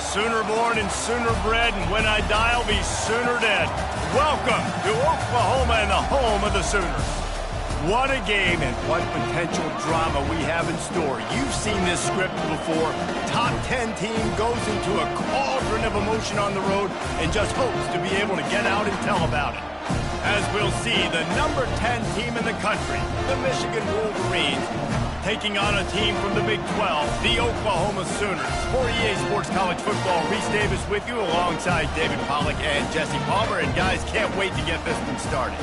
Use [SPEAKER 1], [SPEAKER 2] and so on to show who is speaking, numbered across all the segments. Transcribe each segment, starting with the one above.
[SPEAKER 1] Sooner born and sooner bred, and when I die, I'll be sooner dead. Welcome to Oklahoma and the home of the Sooners. What a game and what potential drama we have in store. You've seen this script before. Top 10 team goes into a cauldron of emotion on the road and just hopes to be able to get out and tell about it. As we'll see, the number 10 team in the country, the Michigan Wolverines, taking on a team from the Big 12, the Oklahoma Sooners. For EA Sports College Football, Reese Davis with you alongside David Pollack and Jesse Palmer. And guys, can't wait to get this one started.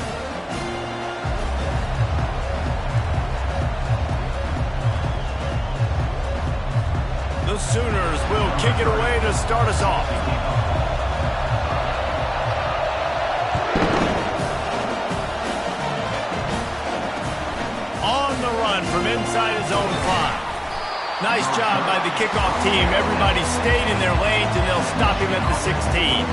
[SPEAKER 1] The Sooners will kick it away to start us off. On the run from inside his own 5. Nice job by the kickoff team. Everybody stayed in their lanes, and they'll stop him at the 16.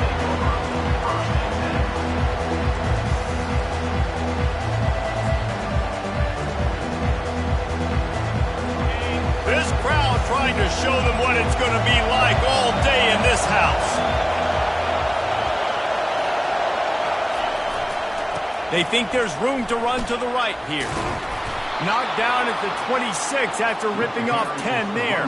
[SPEAKER 1] This crowd trying to show them what it's going to be like all day in this house. They think there's room to run to the right here. Knocked down at the 26 after ripping off 10 there.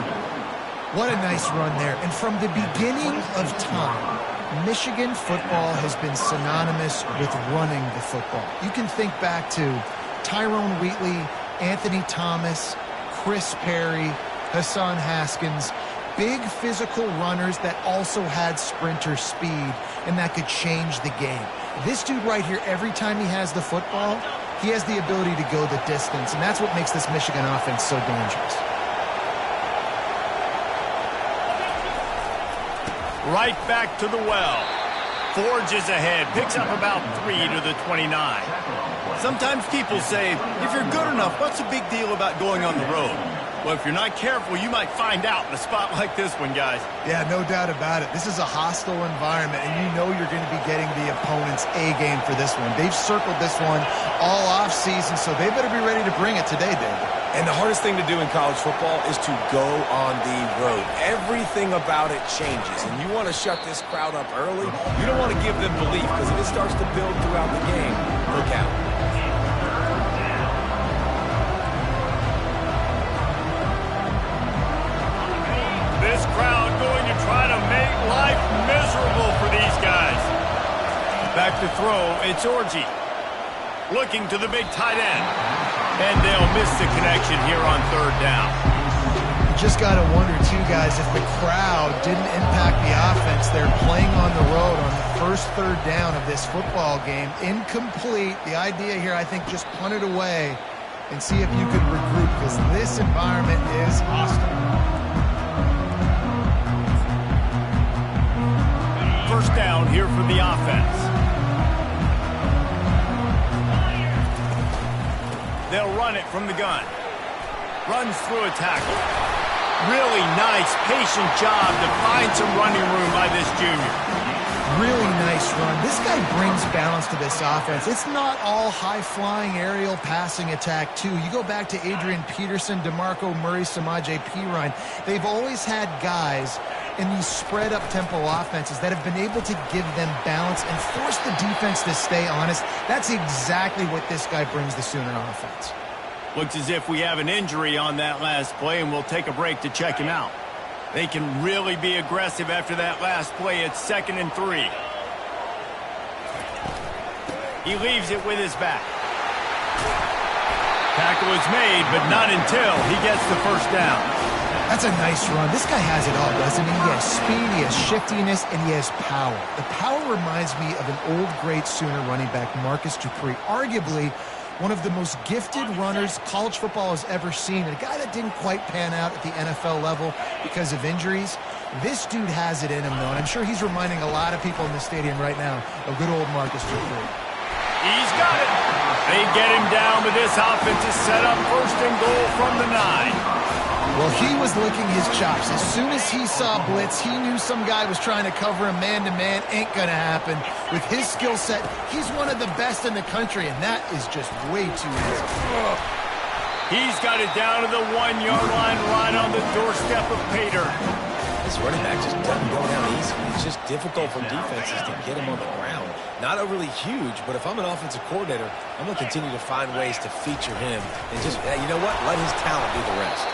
[SPEAKER 2] What a nice run there. And from the beginning of time, Michigan football has been synonymous with running the football. You can think back to Tyrone Wheatley, Anthony Thomas, Chris Perry, Hassan Haskins, big physical runners that also had sprinter speed and that could change the game. This dude right here, every time he has the football, he has the ability to go the distance, and that's what makes this Michigan offense so dangerous.
[SPEAKER 1] Right back to the well. Forges ahead, picks up about 3 to the 29. Sometimes people say, if you're good enough, what's the big deal about going on the road? Well, if you're not careful, you might find out in a spot like this one, guys.
[SPEAKER 2] Yeah, no doubt about it. This is a hostile environment, and you know you're going to be getting the opponent's A-game for this one. They've circled this one all off-season, so they better be ready to bring it today, David.
[SPEAKER 3] And the hardest thing to do in college football is to go on the road. Everything about it changes, and you want to shut this crowd up early. You don't want to give them belief, because if it starts to build throughout the game, look out.
[SPEAKER 1] This crowd going to try to make life miserable for these guys. Back to throw, it's Orji. Looking to the big tight end. And they'll miss the connection here on 3rd down.
[SPEAKER 2] You just got to wonder, too, guys, if the crowd didn't impact the offense. They're playing on the road on the first 3rd down of this football game. Incomplete. The idea here, I think, just punt it away and see if you could regroup, because this environment is hostile.
[SPEAKER 1] 1st down here for the offense. They'll run it from the gun. Runs through a tackle. Really nice, patient job to find some running room by this junior.
[SPEAKER 2] Really nice run. This guy brings balance to this offense. It's not all high-flying aerial passing attack, too. You go back to Adrian Peterson, DeMarco Murray, Samaje Perine. They've always had guys in these spread-up tempo offenses that have been able to give them balance and force the defense to stay honest. That's exactly what this guy brings the Sooner offense.
[SPEAKER 1] Looks as if we have an injury on that last play, and we'll take a break to check him out. They can really be aggressive after that last play. It's 2nd and 3. He leaves it with his back. Tackle is made, but not until he gets the 1st down.
[SPEAKER 2] That's a nice run. This guy has it all, doesn't he? He has speed, he has shiftiness, and he has power. The power reminds me of an old, great Sooner running back, Marcus Dupree. Arguably one of the most gifted runners college football has ever seen. And a guy that didn't quite pan out at the NFL level because of injuries. This dude has it in him, though, and I'm sure he's reminding a lot of people in the stadium right now of good old Marcus Dupree.
[SPEAKER 1] He's got it. They get him down, but this offense is set up 1st and goal from the 9.
[SPEAKER 2] Well, he was licking his chops. As soon as he saw blitz, he knew some guy was trying to cover him man-to-man. Ain't going to happen. With his skill set, he's one of the best in the country, and that is just way too easy.
[SPEAKER 1] He's got it down to the 1-yard line right on the doorstep of Pater.
[SPEAKER 3] This running back just doesn't go down difficult for defenses to get him on the ground. Not overly huge, but if I'm an offensive coordinator, I'm going to continue to find ways to feature him. And just, you know what? Let his talent do the rest.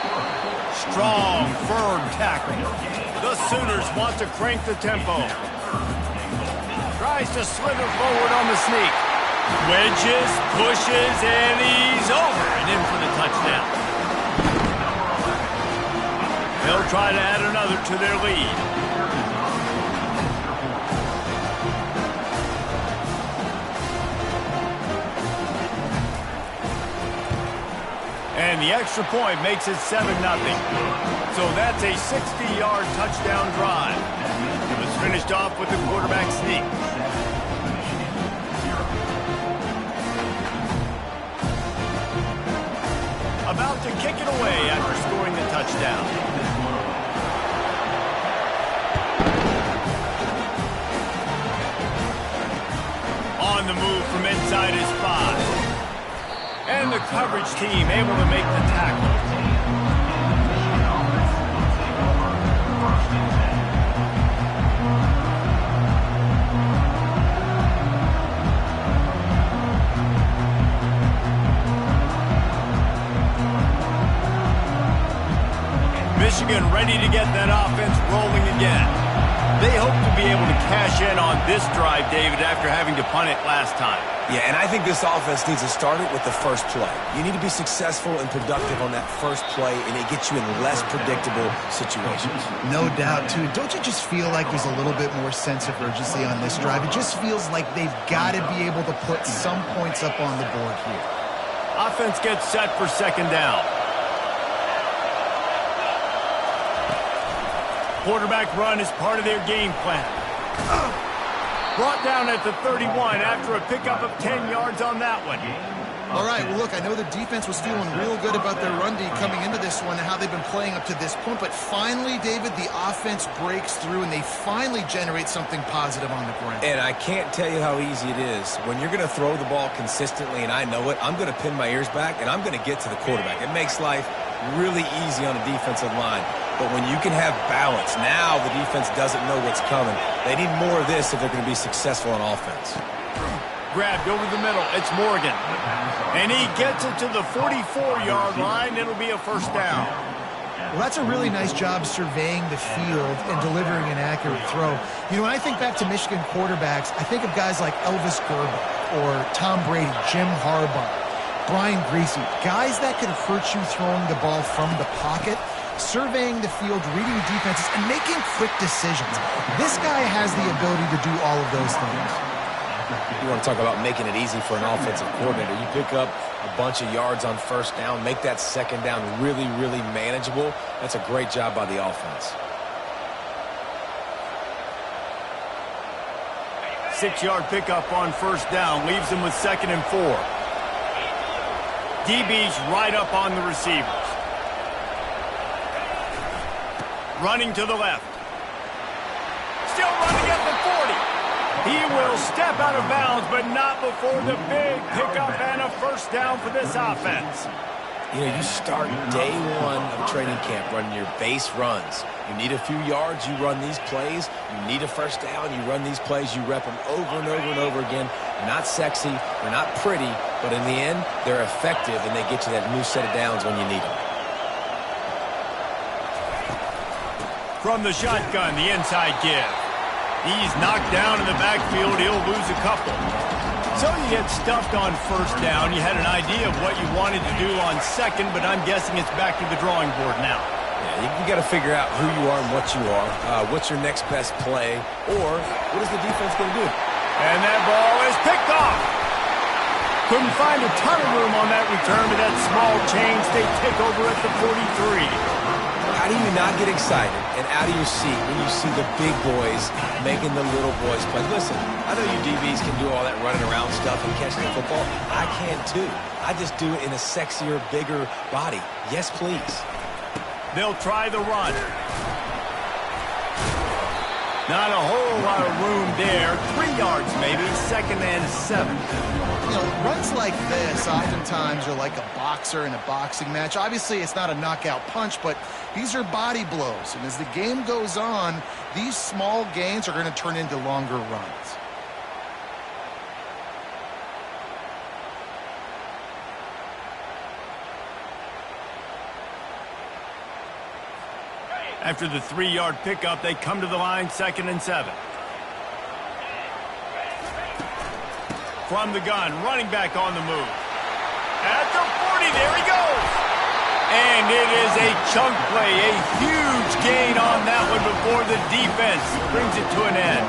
[SPEAKER 1] Strong, firm tackle. The Sooners want to crank the tempo. Tries to slither forward on the sneak. Wedges, pushes, and he's over and in for the touchdown. They'll try to add another to their lead. And the extra point makes it 7-0. So that's a 60-yard touchdown drive. It was finished off with the quarterback sneak. About to kick it away after scoring the touchdown. On the move from inside his 5. And the coverage team able to make the tackle. Michigan ready to get that offense rolling again. They hope to be able to cash in on this drive, David, after having to punt it last time.
[SPEAKER 3] Yeah, and I think this offense needs to start it with the first play. You need to be successful and productive on that first play, and it gets you in less predictable situations.
[SPEAKER 2] No doubt, too. Don't you just feel like there's a little bit more sense of urgency on this drive? It just feels like they've got to be able to put some points up on the board here.
[SPEAKER 1] Offense gets set for second down. Quarterback run is part of their game plan. Brought down at the 31 after a pickup of 10 yards on that one.
[SPEAKER 2] All right, well, look, I know the defense was feeling real good about their run D coming into this one and how they've been playing up to this point, but finally, David, the offense breaks through and they finally generate something positive on the ground.
[SPEAKER 3] And I can't tell you how easy it is. When you're going to throw the ball consistently, and I know it, I'm going to pin my ears back, and I'm going to get to the quarterback. It makes life really easy on the defensive line. But when you can have balance, now the defense doesn't know what's coming. They need more of this if they're going to be successful on offense.
[SPEAKER 1] Grabbed over the middle. It's Morgan. And he gets it to the 44-yard line. It'll be a first down.
[SPEAKER 2] Well, that's a really nice job surveying the field and delivering an accurate throw. You know, when I think back to Michigan quarterbacks, I think of guys like Elvis Gerber or Tom Brady, Jim Harbaugh, Brian Griese, guys that could hurt you throwing the ball from the pocket, surveying the field, reading defenses, and making quick decisions. This guy has the ability to do all of those things.
[SPEAKER 3] You want to talk about making it easy for an offensive coordinator. You pick up a bunch of yards on first down, make that second down really, really manageable. That's a great job by the offense.
[SPEAKER 1] 6-yard pickup on first down leaves them with 2nd and 4. DB's right up on the receivers. Running to the left. Still running at the 40. He will step out of bounds, but not before the big pickup and a first down for this offense.
[SPEAKER 3] You know, you start day one of training camp running your base runs. You need a few yards, you run these plays. You need a first down, you run these plays. You rep them over and over and over again. They're not sexy, they're not pretty, but in the end, they're effective, and they get you that new set of downs when you need them.
[SPEAKER 1] From the shotgun, the inside give. He's knocked down in the backfield. He'll lose a couple. So you get stuffed on first down. You had an idea of what you wanted to do on second, but I'm guessing it's back to the drawing board now.
[SPEAKER 3] Yeah, you got to figure out who you are and what you are. What's your next best play, or what is the defense going to do?
[SPEAKER 1] And that ball is picked off. Couldn't find a ton of room on that return, but that small change, they take over at the 43.
[SPEAKER 3] How do you not get excited and out of your seat when you see the big boys making the little boys play? Listen, I know you DBs can do all that running around stuff and catching the football. I can too. I just do it in a sexier, bigger body. Yes, please.
[SPEAKER 1] They'll try the run. Not a whole lot of room there. 3 yards maybe, 2nd and 7.
[SPEAKER 2] You know, runs like this oftentimes are like a boxer in a boxing match. Obviously, it's not a knockout punch, but these are body blows. And as the game goes on, these small gains are going to turn into longer runs.
[SPEAKER 1] After the 3-yard pickup, they come to the line, 2nd and 7. From the gun, running back on the move. At the 40, there he goes. And it is a chunk play, a huge gain on that one before the defense brings it to an end.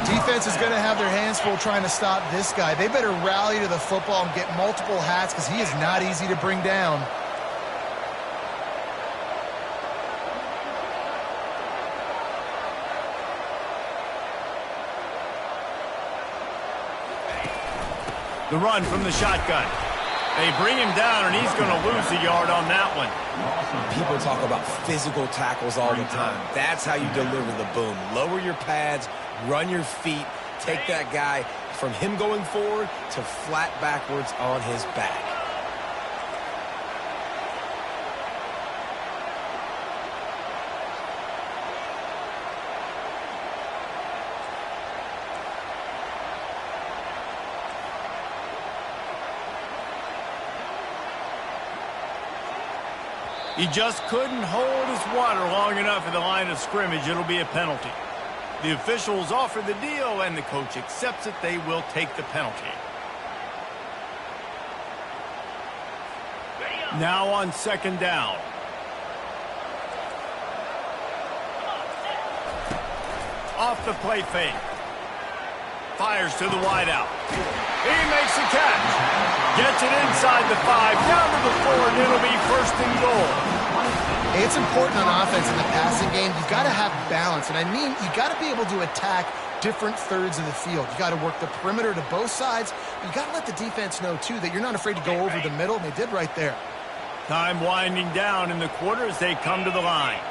[SPEAKER 2] Defense is going to have their hands full trying to stop this guy. They better rally to the football and get multiple hats because he is not easy to bring down.
[SPEAKER 1] The run from the shotgun. They bring him down, and he's going to lose a yard on that one.
[SPEAKER 3] People talk about physical tackles all the time. That's how you deliver the boom. Lower your pads, run your feet, take that guy from him going forward to flat backwards on his back.
[SPEAKER 1] He just couldn't hold his water long enough at the line of scrimmage. It'll be a penalty. The officials offer the deal, and the coach accepts it. They will take the penalty. Now on 2nd down. Off the play fake. Fires to the wideout. He makes a catch. Gets it inside the 5, down to the 4, and it'll be 1st and goal.
[SPEAKER 2] It's important on offense in the passing game. You've got to have balance. And I mean, you got to be able to attack different thirds of the field. You got to work the perimeter to both sides. But you got to let the defense know, too, that you're not afraid to go over the middle. And they did right there.
[SPEAKER 1] Time winding down in the quarter as they come to the line.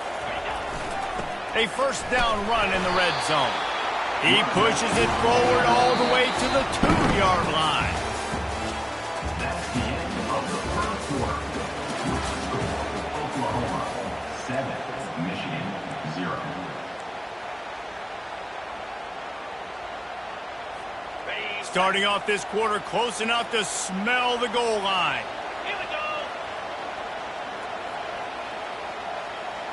[SPEAKER 1] A 1st down run in the red zone. He pushes it forward all the way to the 2-yard line.
[SPEAKER 4] That's the end of the first quarter. Oklahoma 7, Michigan 0.
[SPEAKER 1] Starting off this quarter close enough to smell the goal line.
[SPEAKER 5] Here we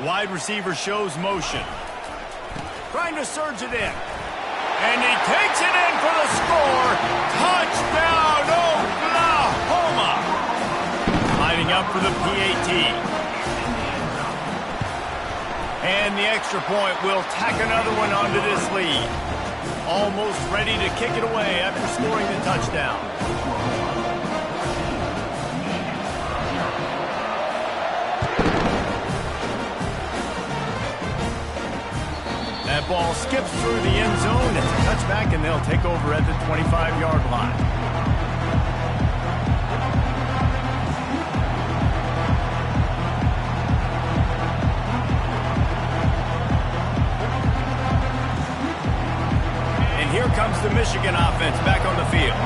[SPEAKER 5] go.
[SPEAKER 1] Wide receiver shows motion. Trying to surge it in. And he takes it in for the score. Touchdown, Oklahoma. Lining up for the PAT. And the extra point will tack another one onto this lead. Almost ready to kick it away after scoring the touchdown. That ball skips through the end zone. It's a touchback, and they'll take over at the 25-yard line. And here comes the Michigan offense back on the field.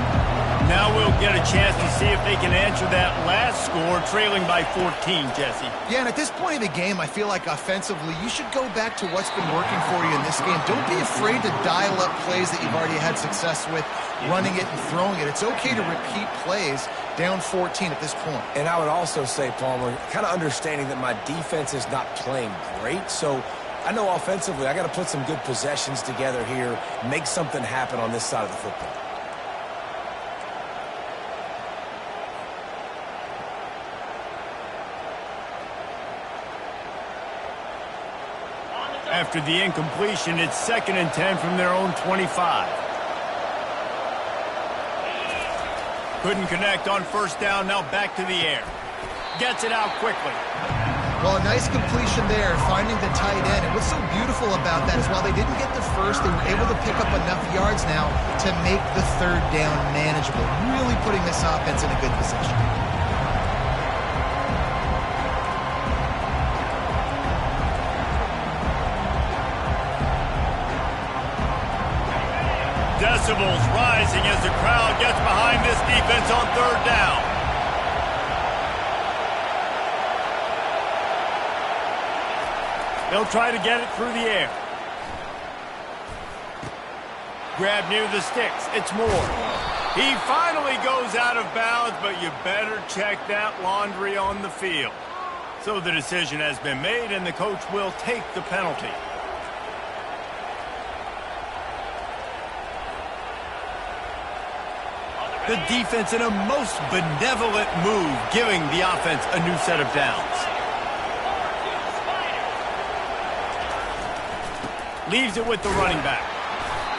[SPEAKER 1] Now we'll get a chance to see if they can answer that last score, trailing by 14, Jesse.
[SPEAKER 2] Yeah, and at this point of the game, I feel like offensively, you should go back to what's been working for you in this game. Don't be afraid to dial up plays that you've already had success with, running it and throwing it. It's okay to repeat plays down 14 at this point.
[SPEAKER 3] And I would also say, Palmer, kind of understanding that my defense is not playing great, so I know offensively I got to put some good possessions together here, make something happen on this side of the football.
[SPEAKER 1] After the incompletion, it's 2nd and 10 from their own 25. Couldn't connect on 1st down, now back to the air. Gets it out quickly.
[SPEAKER 2] Well, a nice completion there, finding the tight end. And what's so beautiful about that is while they didn't get the first, they were able to pick up enough yards now to make the 3rd down manageable. Really putting this offense in a good position.
[SPEAKER 1] decibels rising as the crowd gets behind this defense on third down. They'll try to get it through the air. Grab near the sticks. It's Moore. He finally goes out of bounds, but you better check that laundry on the field. So the decision has been made, and the coach will take the penalty. The defense in a most benevolent move, giving the offense a new set of downs. Leaves it with the running back.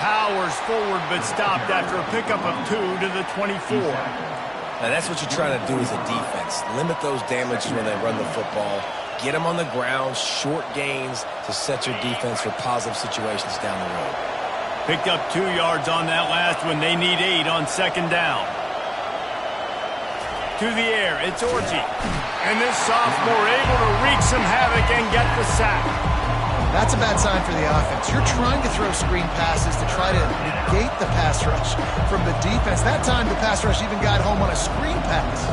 [SPEAKER 1] Powers forward, but stopped after a pickup of 2 to the 24.
[SPEAKER 3] Now, that's what you're trying to do as a defense. Limit those damages when they run the football. Get them on the ground, short gains to set your defense for positive situations down the road.
[SPEAKER 1] Picked up 2 yards on that last one. They need 8 on second down. To the air, it's Orji. And this sophomore able to wreak some havoc and get the sack.
[SPEAKER 2] That's a bad sign for the offense. You're trying to throw screen passes to try to negate the pass rush from the defense. That time, the pass rush even got home on a screen pass.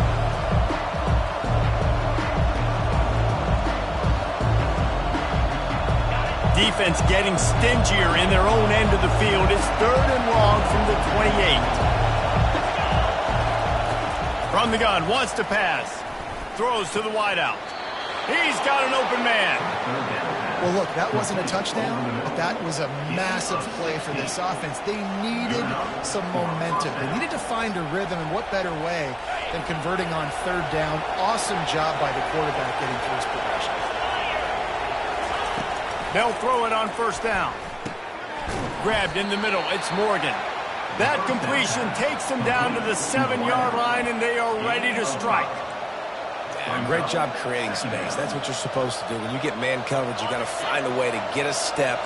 [SPEAKER 1] Defense getting stingier in their own end of the field. It's 3rd and long from the 28. From the gun, wants to pass. Throws to the wideout. He's got an open man.
[SPEAKER 2] Well, look, that wasn't a touchdown, but that was a massive play for this offense. They needed some momentum. They needed to find a rhythm, and what better way than converting on third down. Awesome job by the quarterback getting through his progression.
[SPEAKER 1] They'll throw it on first down. Grabbed in the middle, it's Morgan. That completion takes them down to the 7-yard line, and they are ready to strike.
[SPEAKER 3] Great job creating space. That's what you're supposed to do. When you get man coverage, you got to find a way to get a step,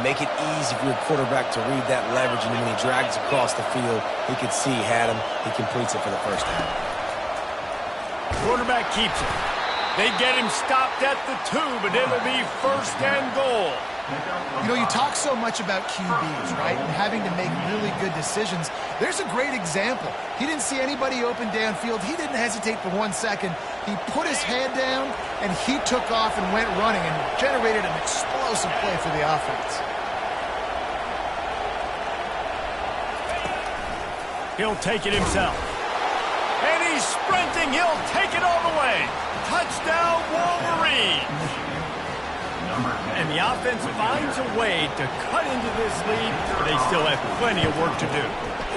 [SPEAKER 3] make it easy for your quarterback to read that leverage, and when he drags across the field, he could see he had him. He completes it for the first down.
[SPEAKER 1] Quarterback keeps it. They get him stopped at the 2, but it'll be first and goal.
[SPEAKER 2] You know, you talk so much about QBs, right, and having to make really good decisions. There's a great example. He didn't see anybody open downfield. He didn't hesitate for 1 second. He put his head down, and he took off and went running and generated an explosive play for the offense.
[SPEAKER 1] He'll take it himself. And he's sprinting. He'll take it all the way. Touchdown, Wolverines. And the offense finds a way to cut into this lead, but they still have plenty of work to do.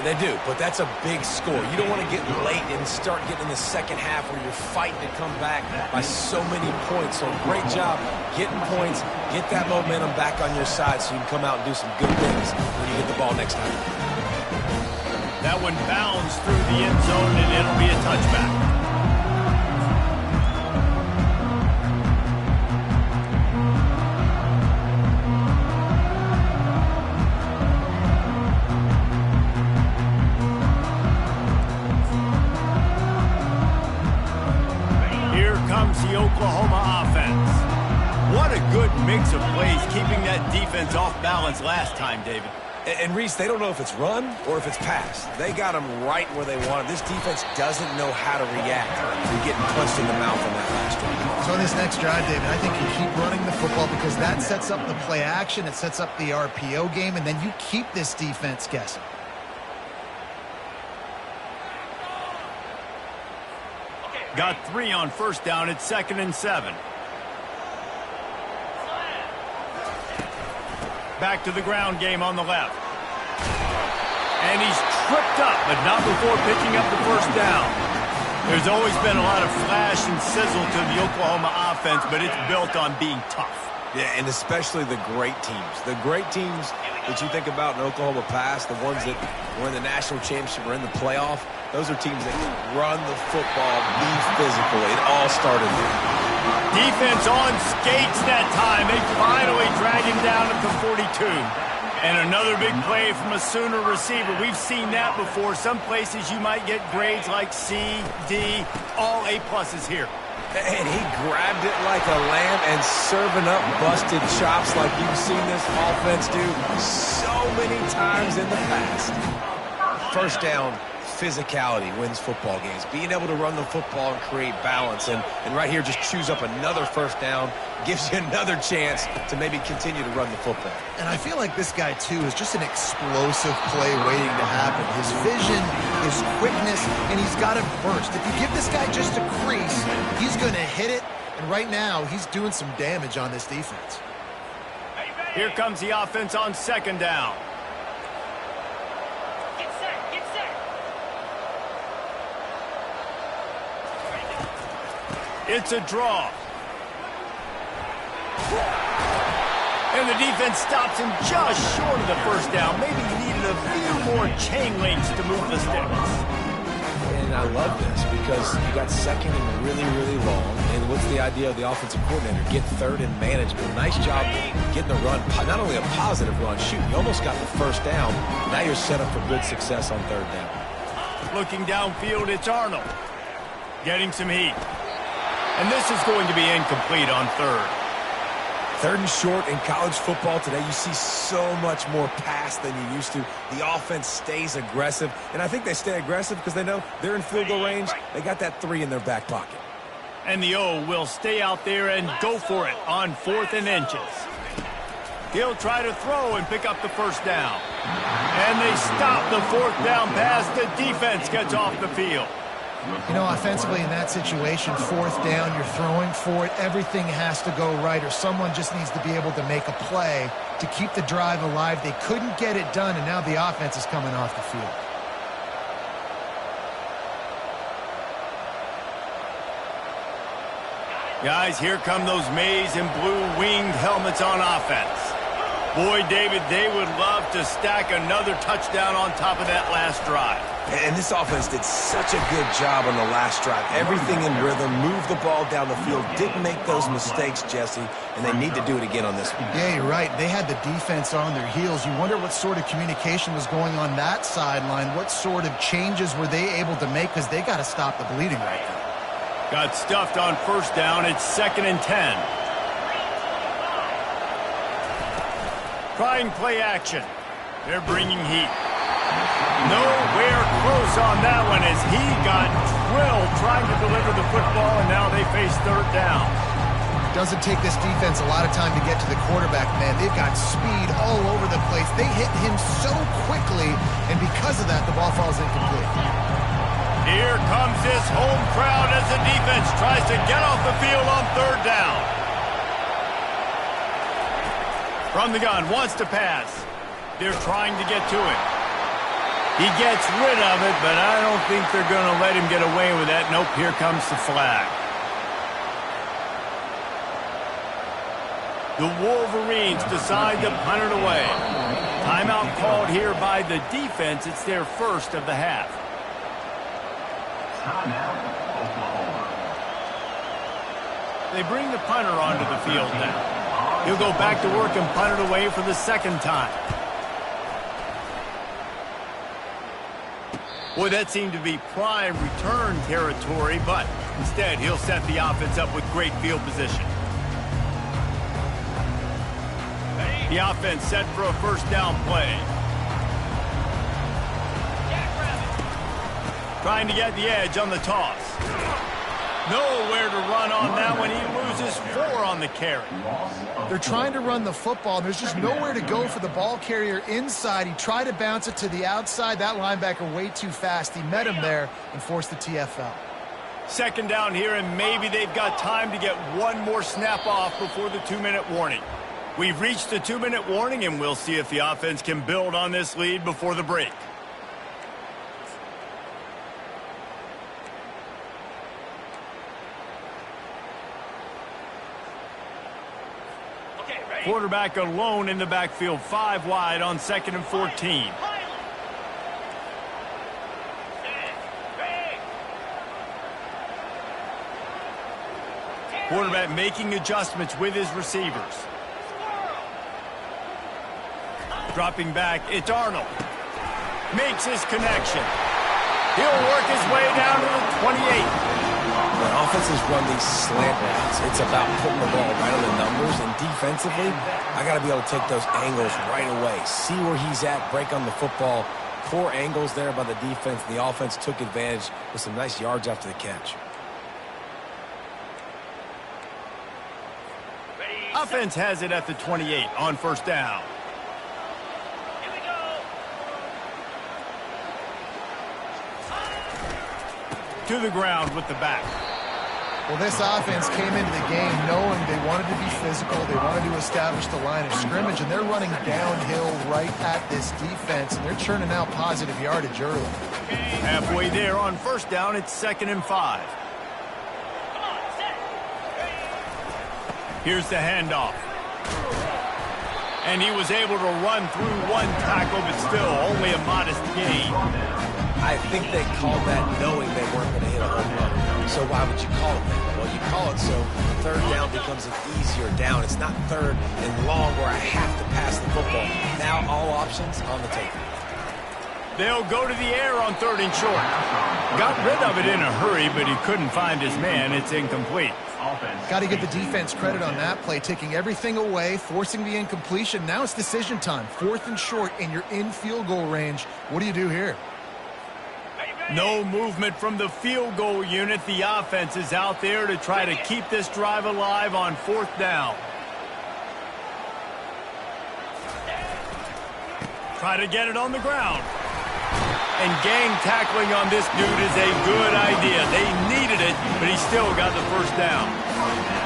[SPEAKER 3] They do, but that's a big score. You don't want to get late and start getting in the second half where you're fighting to come back by so many points. So great job getting points, get that momentum back on your side so you can come out and do some good things when you get the ball next time.
[SPEAKER 1] That one bounds through the end zone, and it'll be a touchback. The Oklahoma offense. What a good mix of plays, keeping that defense off balance last time, David.
[SPEAKER 3] And Reese, they don't know if it's run or if it's pass. They got them right where they want it. This defense doesn't know how to react to getting punched in the mouth on that last drive.
[SPEAKER 2] So in this next drive, David, I think you keep running the football because that sets up the play action, it sets up the RPO game, and then you keep this defense guessing.
[SPEAKER 1] Got 3 on first down. It's 2nd and 7. Back to the ground game on the left. And he's tripped up, but not before picking up the first down. There's always been a lot of flash and sizzle to the Oklahoma offense, but it's built on being tough.
[SPEAKER 3] Yeah, and especially the great teams. The great teams that you think about in Oklahoma past, the ones that were in the national championship or in the playoff, those are teams that can run the football, be physical. It all started there.
[SPEAKER 1] Defense on skates that time. They finally drag him down at the 42. And another big play from a Sooner receiver. We've seen that before. Some places you might get grades like C, D, all A-pluses here.
[SPEAKER 3] And he grabbed it like a lamb and serving up busted chops like you've seen this offense do so many times in the past. First down, physicality wins football games. Being able to run the football and create balance. And right here, just choose up another first down, gives you another chance to maybe continue to run the football.
[SPEAKER 2] And I feel like this guy, too, is just an explosive play waiting to happen. His vision, his quickness, and he's got it burst. If you give this guy just a crease, he's going to hit it. And right now, he's doing some damage on this defense.
[SPEAKER 1] Here comes the offense on second down. It's a draw. And the defense stops him just short of the first down. Maybe he needed a few more chain links to move the sticks.
[SPEAKER 3] And I love this because you got second and really, really long. And what's the idea of the offensive coordinator? Get third and manageable. Nice job getting the run. Not only a positive run, shoot, you almost got the first down. Now you're set up for good success on third down.
[SPEAKER 1] Looking downfield, it's Arnold. Getting some heat. And this is going to be incomplete on third.
[SPEAKER 3] Third and short in college football today, you see so much more pass than you used to. The offense stays aggressive, and I think they stay aggressive because they know they're in field goal range. They got that 3 in their back pocket.
[SPEAKER 1] And the O will stay out there and go for it on 4th and inches. He'll try to throw and pick up the first down. And they stop the 4th down pass. The defense gets off the field.
[SPEAKER 2] You know, offensively in that situation, 4th down, you're throwing for it. Everything has to go right, or someone just needs to be able to make a play to keep the drive alive. They couldn't get it done, and now the offense is coming off the field.
[SPEAKER 1] Guys, here come those maize and blue winged helmets on offense. Boy, David, they would love to stack another touchdown on top of that last drive.
[SPEAKER 3] And this offense did such a good job on the last drive. Everything in rhythm, moved the ball down the field, didn't make those mistakes, Jesse, and they need to do it again on this one.
[SPEAKER 2] Yeah, you're right. They had the defense on their heels. You wonder what sort of communication was going on that sideline. What sort of changes were they able to make, because they got to stop the bleeding right now.
[SPEAKER 1] Got stuffed on first down. It's 2nd and 10. Trying play action. They're bringing heat. Nowhere close on that one as he got drilled trying to deliver the football, and now they face third down.
[SPEAKER 2] Doesn't take this defense a lot of time to get to the quarterback, man. They've got speed all over the place. They hit him so quickly, and because of that, the ball falls incomplete.
[SPEAKER 1] Here comes this home crowd as the defense tries to get off the field on third down. From the gun, wants to pass. They're trying to get to it. He gets rid of it, but I don't think they're going to let him get away with that. Nope, here comes the flag. The Wolverines decide to punt it away. Timeout called here by the defense. It's their first of the half. They bring the punter onto the field now. He'll go back to work and punt it away for the second time. Boy, that seemed to be prime return territory, but instead he'll set the offense up with great field position. The offense set for a first down play. Trying to get the edge on the toss. Nowhere to run on that one. He loses 4 on the carry.
[SPEAKER 2] They're trying to run the football. There's just nowhere to go for the ball carrier inside. He tried to bounce it to the outside. That linebacker way too fast. He met him there and forced the TFL.
[SPEAKER 1] Second down here, and maybe they've got time to get one more snap off before the 2-minute warning. We've reached the 2-minute warning, and we'll see if the offense can build on this lead before the break. Quarterback alone in the backfield, 5 wide on 2nd and 14. Quarterback making adjustments with his receivers. Dropping back, it's Arnold. Makes his connection. He'll work his way down to the 28.
[SPEAKER 3] When offenses run these slant routes, it's about putting the ball right on the numbers, and defensively, I got to be able to take those angles right away, see where he's at, break on the football. Poor angles there by the defense. The offense took advantage with some nice yards after the catch.
[SPEAKER 1] Offense has it at the 28 on first down.
[SPEAKER 5] Here we go.
[SPEAKER 1] To the ground with the back.
[SPEAKER 2] Well, this offense came into the game knowing they wanted to be physical, they wanted to establish the line of scrimmage, and they're running downhill right at this defense, and they're churning out positive yardage early.
[SPEAKER 1] Halfway there on first down, it's 2nd and 5.
[SPEAKER 5] Come on, set.
[SPEAKER 1] Here's the handoff. And he was able to run through one tackle, but still only a modest gain.
[SPEAKER 3] I think they called that knowing they weren't going to hit a home run. So why would you call it that? Well, you call it so third down becomes an easier down. It's not third and long where I have to pass the football. Now all options on the table.
[SPEAKER 1] They'll go to the air on 3rd and short. Got rid of it in a hurry, but he couldn't find his man. It's incomplete.
[SPEAKER 2] Got to give the defense credit on that play, taking everything away, forcing the incompletion. Now it's decision time. 4th and short, and you're in field goal range. What do you do here?
[SPEAKER 1] No movement from the field goal unit. The offense is out there to try to keep this drive alive on 4th down. Try to get it on the ground. And gang tackling on this dude is a good idea. They needed it, but he still got the first down.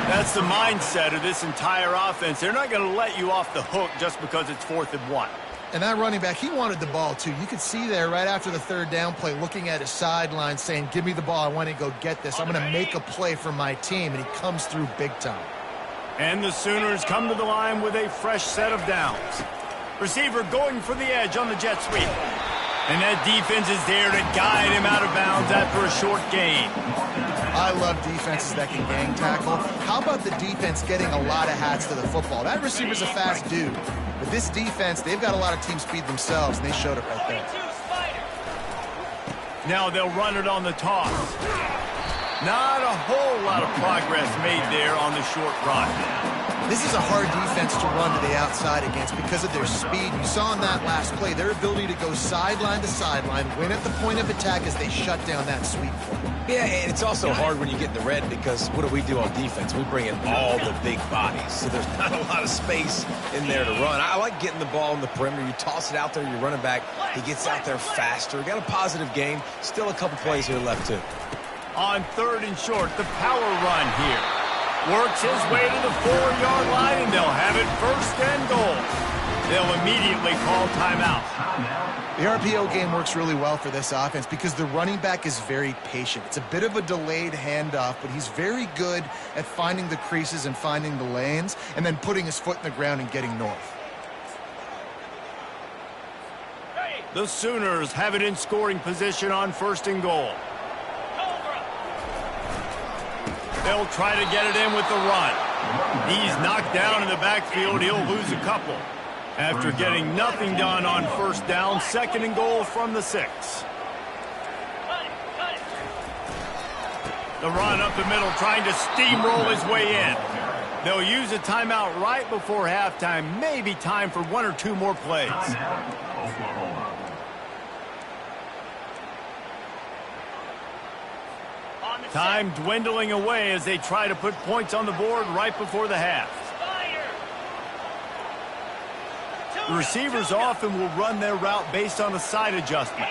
[SPEAKER 1] That's the mindset of this entire offense. They're not going to let you off the hook just because it's 4th and 1.
[SPEAKER 2] And that running back, he wanted the ball, too. You could see there right after the 3rd down play, looking at his sideline, saying, give me the ball. I want to go get this. I'm going to make a play for my team. And he comes through big time.
[SPEAKER 1] And the Sooners come to the line with a fresh set of downs. Receiver going for the edge on the jet sweep. And that defense is there to guide him out of bounds after a short gain.
[SPEAKER 2] I love defenses that can gang tackle. How about the defense getting a lot of hats to the football? That receiver's a fast dude. But this defense, they've got a lot of team speed themselves, and they showed it right there.
[SPEAKER 1] Now they'll run it on the toss. Not a whole lot of progress made there on the short run.
[SPEAKER 2] This is a hard defense to run to the outside against because of their speed. You saw in that last play, their ability to go sideline to sideline, win at the point of attack as they shut down that sweep play.
[SPEAKER 3] Yeah, and it's also hard when you get in the red because what do we do on defense? We bring in all the big bodies, so there's not a lot of space in there to run. I like getting the ball in the perimeter. You toss it out there, you're running back. He gets out there faster. Got a positive game. Still a couple plays here left, too.
[SPEAKER 1] On 3rd and short, the power run here. Works his way to the 4-yard line, and they'll have it 1st and goal. They'll immediately call timeout.
[SPEAKER 2] The RPO game works really well for this offense because the running back is very patient. It's a bit of a delayed handoff, but he's very good at finding the creases and finding the lanes and then putting his foot in the ground and getting north.
[SPEAKER 1] The Sooners have it in scoring position on 1st and goal. They'll try to get it in with the run. He's knocked down in the backfield. He'll lose a couple. After getting nothing done on 1st down, 2nd and goal from the 6. The run up the middle, trying to steamroll his way in. They'll use a timeout right before halftime. Maybe time for 1 or 2 more plays. Time dwindling away as they try to put points on the board right before the half. The receivers often will run their route based on a side adjustment.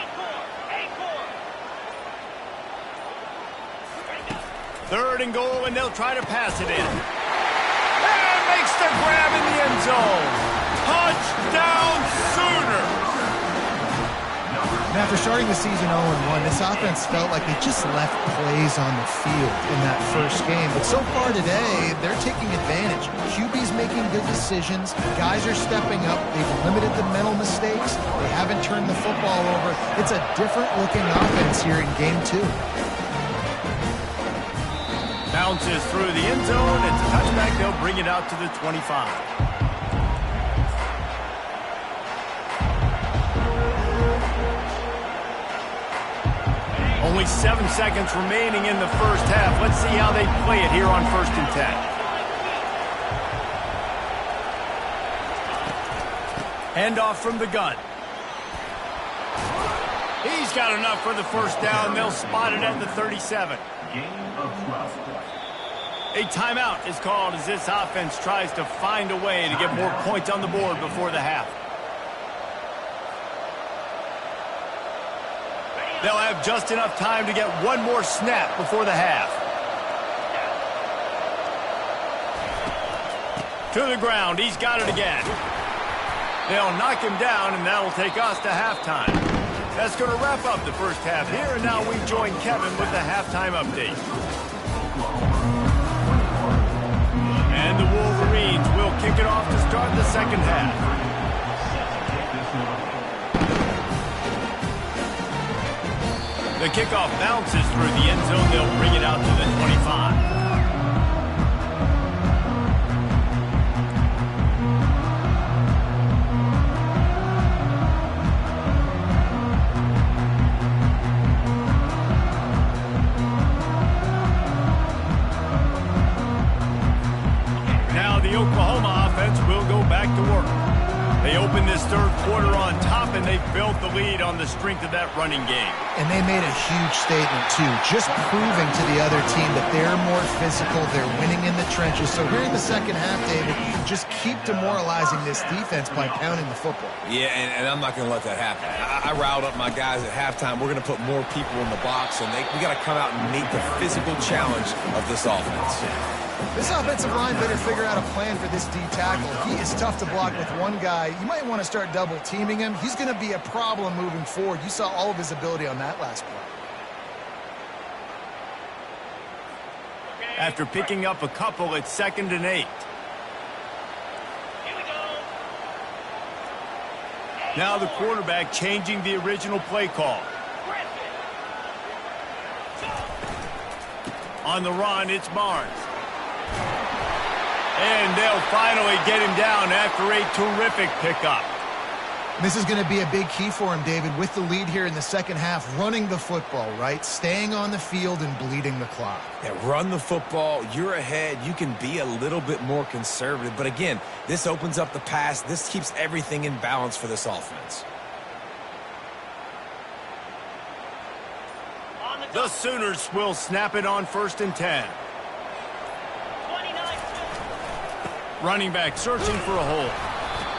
[SPEAKER 1] 3rd and goal, and they'll try to pass it in. And makes the grab in the end zone. Touchdown, Sooners!
[SPEAKER 2] And after starting the season 0-1, this offense felt like they just left plays on the field in that first game. But so far today, they're taking advantage. QB's making good decisions. Guys are stepping up. They've limited the mental mistakes. They haven't turned the football over. It's a different-looking offense here in Game 2.
[SPEAKER 1] Bounces through the end zone. It's a touchback. They'll bring it out to the 25. Only 7 seconds remaining in the first half. Let's see how they play it here on 1st and 10. Handoff from the gun. He's got enough for the first down. They'll spot it at the 37. A timeout is called as this offense tries to find a way to get more points on the board before the half. They'll have just enough time to get one more snap before the half. To the ground. He's got it again. They'll knock him down, and that'll take us to halftime. That's going to wrap up the first half here, and now we join Kevin with the halftime update. And the Wolverines will kick it off to start the second half. The kickoff bounces through the end zone. They'll bring it out to the 25. Oklahoma offense will go back to work. They open this third quarter on top, and they've built the lead on the strength of that running game.
[SPEAKER 2] And they made a huge statement, too, just proving to the other team that they're more physical, they're winning in the trenches. So here in the second half, David, just keep demoralizing this defense by pounding the football.
[SPEAKER 3] Yeah, and I'm not going to let that happen. I riled up my guys at halftime. We're going to put more people in the box, and we got to come out and meet the physical challenge of this offense.
[SPEAKER 2] This offensive line better figure out a plan for this D tackle. He is tough to block with one guy. You might want to start double teaming him. He's going to be a problem moving forward. You saw all of his ability on that last play.
[SPEAKER 1] After picking up a couple, it's 2nd and 8.
[SPEAKER 5] Here we go.
[SPEAKER 1] Now the quarterback changing the original play call. On the run, it's Barnes. And they'll finally get him down after a terrific pickup.
[SPEAKER 2] This is going to be a big key for him, David, with the lead here in the second half, running the football, right? Staying on the field and bleeding the clock.
[SPEAKER 3] Yeah, run the football. You're ahead. You can be a little bit more conservative. But again, this opens up the pass. This keeps everything in balance for this offense.
[SPEAKER 1] The Sooners will snap it on 1st and 10. Running back searching for a hole.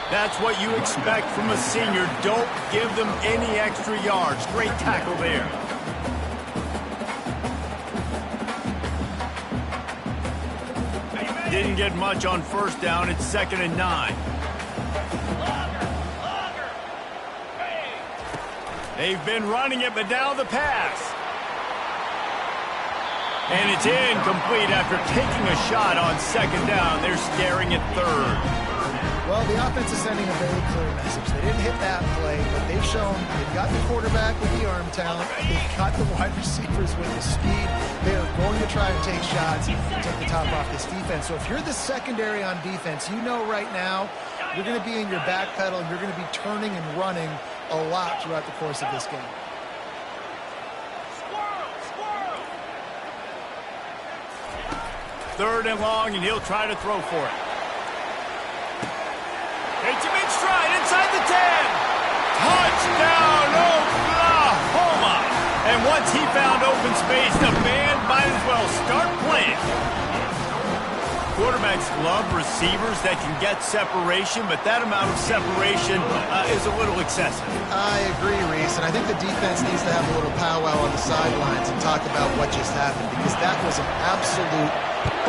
[SPEAKER 1] That's what you expect from a senior. Don't give them any extra yards. Great tackle there. Didn't get much on first down. It's 2nd and 9. They've been running it, but now the pass. And it's incomplete after taking a shot on 2nd down. They're staring at 3rd.
[SPEAKER 2] Well, the offense is sending a very clear message. They didn't hit that play, but they've shown they've got the quarterback with the arm talent. They've got the wide receivers with the speed. They are going to try and take shots and take the top off this defense. So if you're the secondary on defense, you know right now you're going to be in your back pedal and you're going to be turning and running a lot throughout the course of this game.
[SPEAKER 1] 3rd and long, and he'll try to throw for it. Takes him in stride inside the 10. Touchdown, Oklahoma! And once he found open space, the band might as well start playing. Quarterbacks love receivers that can get separation, but that amount of separation is a little excessive.
[SPEAKER 2] I agree, Reese, and I think the defense needs to have a little powwow on the sidelines and talk about what just happened, because that was an absolute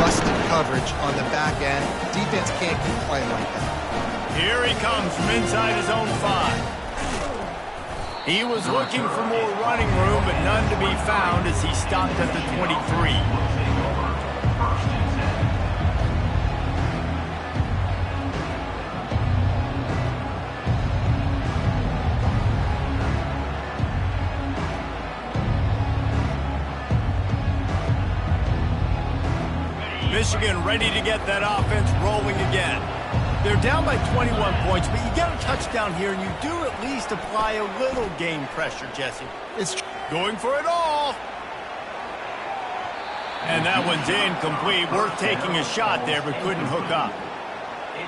[SPEAKER 2] busted coverage on the back end. Defense can't keep playing like that.
[SPEAKER 1] Here he comes from inside his own 5. He was looking for more running room, but none to be found as he stopped at the 23. Michigan ready to get that offense rolling again. They're down by 21 points, but you get a touchdown here, and you do at least apply a little game pressure, Jesse.
[SPEAKER 2] It's
[SPEAKER 1] going for it all. And that one's incomplete. Worth taking a shot there, but couldn't hook up.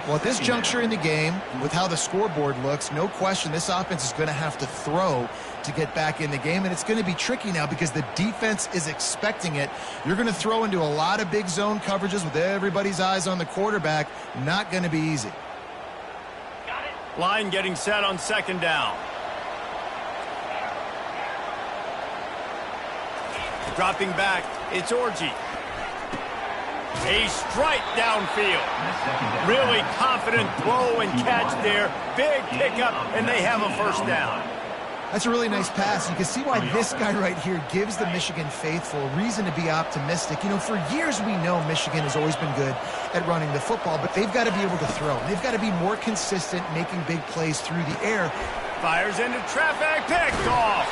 [SPEAKER 2] Well, at this juncture in the game, with how the scoreboard looks, no question this offense is going to have to throw to get back in the game, and it's going to be tricky now because the defense is expecting it. You're going to throw into a lot of big zone coverages with everybody's eyes on the quarterback. Not going to be easy.
[SPEAKER 1] Line getting set on second down. Dropping back, it's Orji. A strike downfield. Really confident throw and catch there. Big pickup, and they have a first down.
[SPEAKER 2] That's a really nice pass. You can see why this guy right here gives the Michigan faithful reason to be optimistic. You know, for years we know Michigan has always been good at running the football, but they've got to be able to throw. They've got to be more consistent making big plays through the air.
[SPEAKER 1] Fires into traffic, picked off.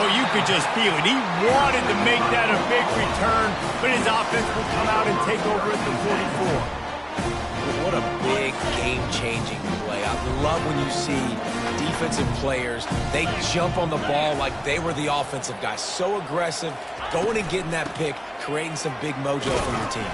[SPEAKER 1] Oh, you could just feel it. He wanted to make that a big return, but his offense will come out and take over at the 44.
[SPEAKER 3] What a big game-changing play. I love when you see defensive players, they jump on the ball like they were the offensive guys. So aggressive, going and getting that pick, creating some big mojo for your team.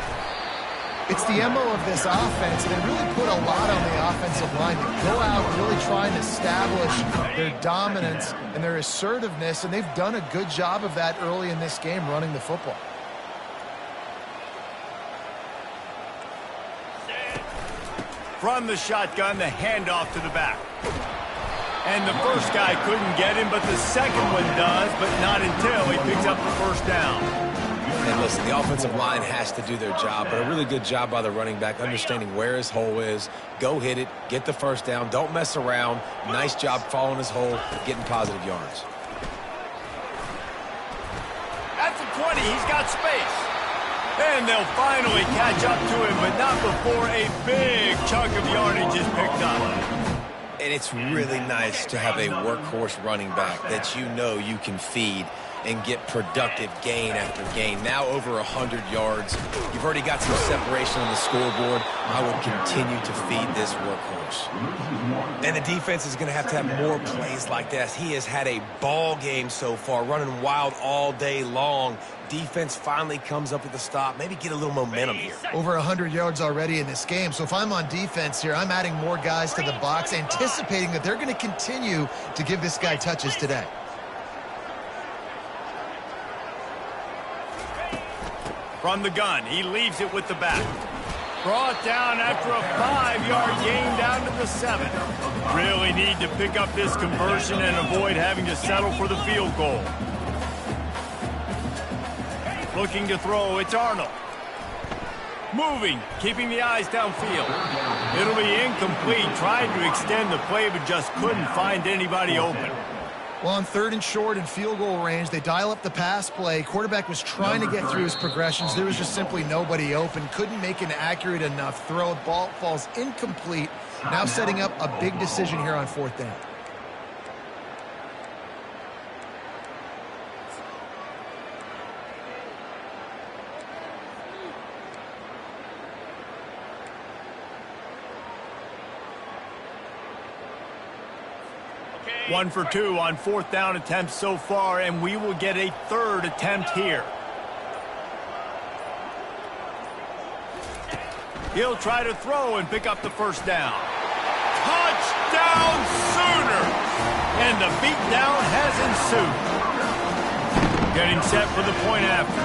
[SPEAKER 2] It's the MO of this offense. They really put a lot on the offensive line to go out and really try and establish their dominance and their assertiveness, and they've done a good job of that early in this game running the football.
[SPEAKER 1] From the shotgun, the handoff to the back. And the first guy couldn't get him, but the second one does, but not until he picks up the first down.
[SPEAKER 3] And listen, the offensive line has to do their job, but a really good job by the running back, understanding where his hole is. Go hit it, get the first down, don't mess around. Nice job following his hole, getting positive yards.
[SPEAKER 1] At the 20, he's got space. And they'll finally catch up to him, but not before a big chunk of yardage is picked up.
[SPEAKER 3] And it's really nice to have a workhorse running back that you know you can feed and get productive gain after gain. Now over 100 yards. You've already got some separation on the scoreboard. I would continue to feed this workhorse. And the defense is going to have more plays like this. He has had a ball game so far, running wild all day long. Defense finally comes up with a stop. Maybe get a little momentum here.
[SPEAKER 2] Over 100 yards already in this game. So if I'm on defense here, I'm adding more guys to the box, anticipating that they're going to continue to give this guy touches today.
[SPEAKER 1] From the gun, he leaves it with the back. Brought down after a 5-yard gain down to the 7. Really need to pick up this conversion and avoid having to settle for the field goal. Looking to throw, it's Arnold. Moving, keeping the eyes downfield. It'll be incomplete, trying to extend the play, but just couldn't find anybody open.
[SPEAKER 2] Well, on 3rd and short and field goal range, they dial up the pass play. Quarterback was trying to get through his progressions. There was just simply nobody open. Couldn't make an accurate enough throw. Ball falls incomplete. Now setting up a big decision here on 4th down.
[SPEAKER 1] Okay. 1 for 2 on 4th down attempts so far, and we will get a 3rd attempt here. He'll try to throw and pick up the first down. Touchdown Sooner! And the beatdown has ensued. Getting set for the point after.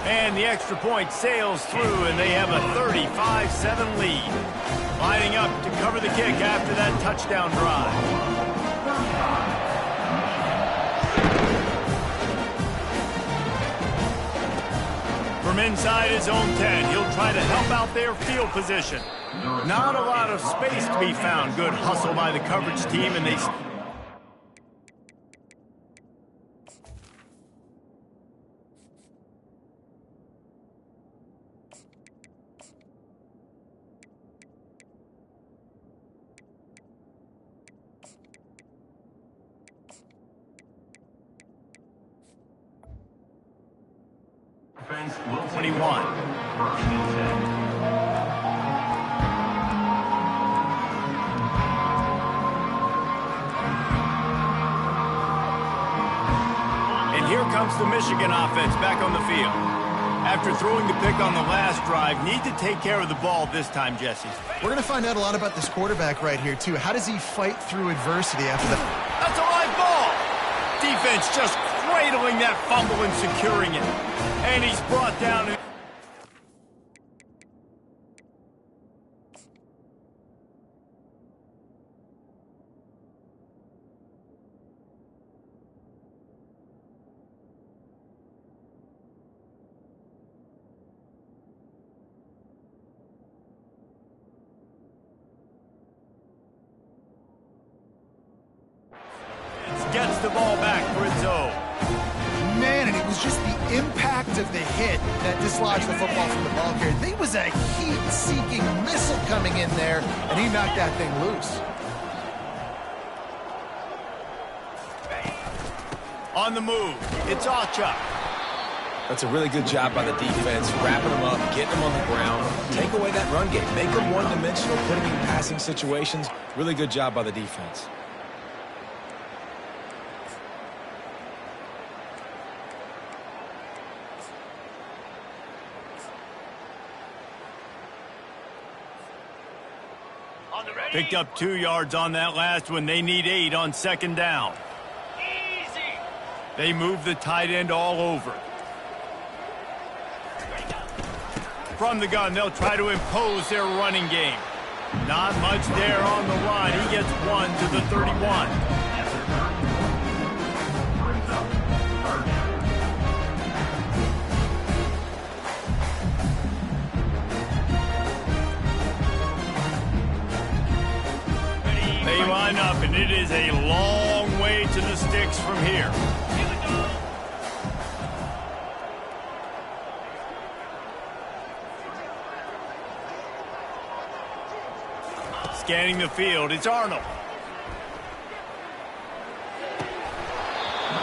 [SPEAKER 1] And the extra point sails through, and they have a 35-7 lead. Lining up to cover the kick after that touchdown drive. From inside his own 10, he'll try to help out their field position. Not a lot of space to be found. Good hustle by the coverage team, and they...
[SPEAKER 4] Defense will
[SPEAKER 1] 21. And here comes the Michigan offense back on the field. After throwing the pick on the last drive, need to take care of the ball this time, Jesse.
[SPEAKER 2] We're going to find out a lot about this quarterback right here, too. How does he fight through adversity after the...
[SPEAKER 1] That's a live ball. Defense just cradling that fumble and securing it. And he's brought down... Gets the ball back for its own.
[SPEAKER 2] Man, and it was just the impact of the hit that dislodged the football from the ball carrier. There was a heat-seeking missile coming in there, and he knocked that thing loose.
[SPEAKER 1] On the move, it's Ocha.
[SPEAKER 3] That's a really good job by the defense, wrapping them up, getting them on the ground. Take away that run game. Make them one-dimensional, put them in passing situations. Really good job by the defense.
[SPEAKER 1] Picked up 2 yards on that last one. They need 8 on second down.
[SPEAKER 5] Easy.
[SPEAKER 1] They move the tight end all over. From the gun, they'll try to impose their running game. Not much there on the run. He gets 1 to the 31.
[SPEAKER 4] Brings up third down.
[SPEAKER 1] They line up, and it is a long way to the sticks from here.
[SPEAKER 5] Here we go.
[SPEAKER 1] Scanning the field, it's Arnold.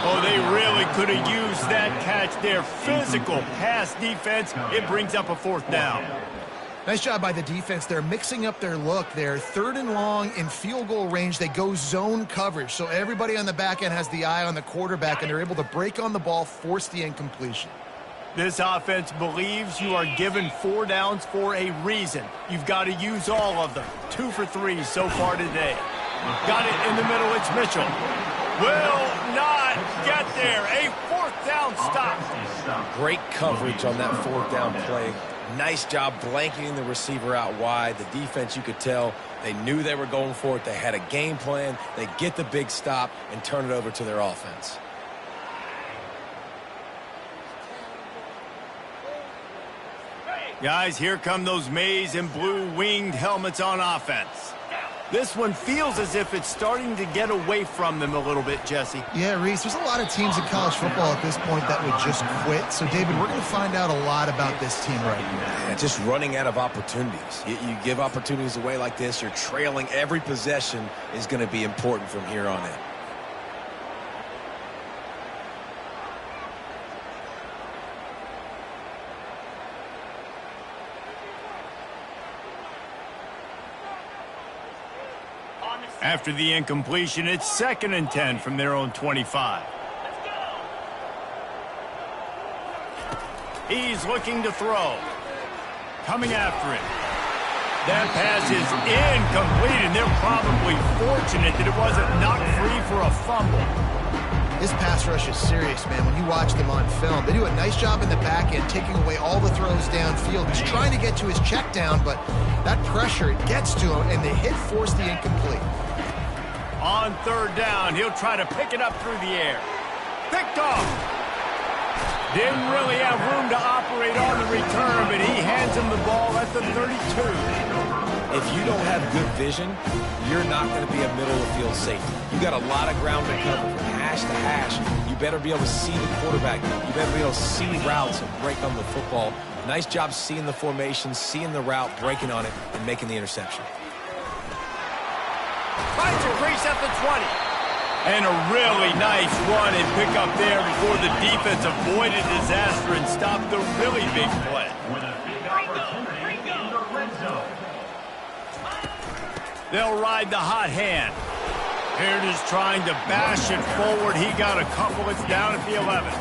[SPEAKER 1] Oh, they really could have used that catch there. Physical pass defense. It brings up a 4th down.
[SPEAKER 2] Nice job by the defense. They're mixing up their look. They're 3rd and long in field goal range. They go zone coverage, so everybody on the back end has the eye on the quarterback, and they're able to break on the ball, force the incompletion.
[SPEAKER 1] This offense believes you are given 4 downs for a reason. You've got to use all of them. 2 for 3 so far today. Got it in the middle. It's Mitchell. Will not get there. A 4th down stop.
[SPEAKER 3] Great coverage on that 4th down play. Nice job blanketing the receiver out wide. The defense, you could tell, they knew they were going for it. They had a game plan. They get the big stop and turn it over to their offense.
[SPEAKER 1] Guys, here come those maize and blue winged helmets on offense. This one feels as if it's starting to get away from them a little bit, Jesse.
[SPEAKER 2] Yeah, Reese, there's a lot of teams in college football at this point that would just quit. So, David, we're going to find out a lot about this team right here.
[SPEAKER 3] Yeah, just running out of opportunities. You give opportunities away like this, you're trailing. Every possession is going to be important from here on in.
[SPEAKER 1] After the incompletion, it's 2nd and 10 from their own 25. He's looking to throw. Coming after it. That pass is incomplete, and they're probably fortunate that it wasn't knocked free for a fumble.
[SPEAKER 2] This pass rush is serious, man. When you watch them on film, they do a nice job in the back end, taking away all the throws downfield. He's trying to get to his check down, but that pressure, it gets to him, and the hit forced the incomplete.
[SPEAKER 1] On 3rd down, he'll try to pick it up through the air. Picked off. Didn't really have room to operate on the return, but he hands him the ball at the 32.
[SPEAKER 3] If you don't have good vision, you're not going to be a middle-of-the-field safety. You got a lot of ground to cover from hash to hash. You better be able to see the quarterback. You better be able to see routes and break on the football. Nice job seeing the formation, seeing the route, breaking on it, and making the interception.
[SPEAKER 1] Finds a crease at the 20. And a really nice run and pick up there before the defense avoided disaster and stopped the really big play.
[SPEAKER 4] With a big opportunity in the red zone.
[SPEAKER 1] They'll ride the hot hand. Here it is trying to bash it forward. He got a couple. It's down at the 11.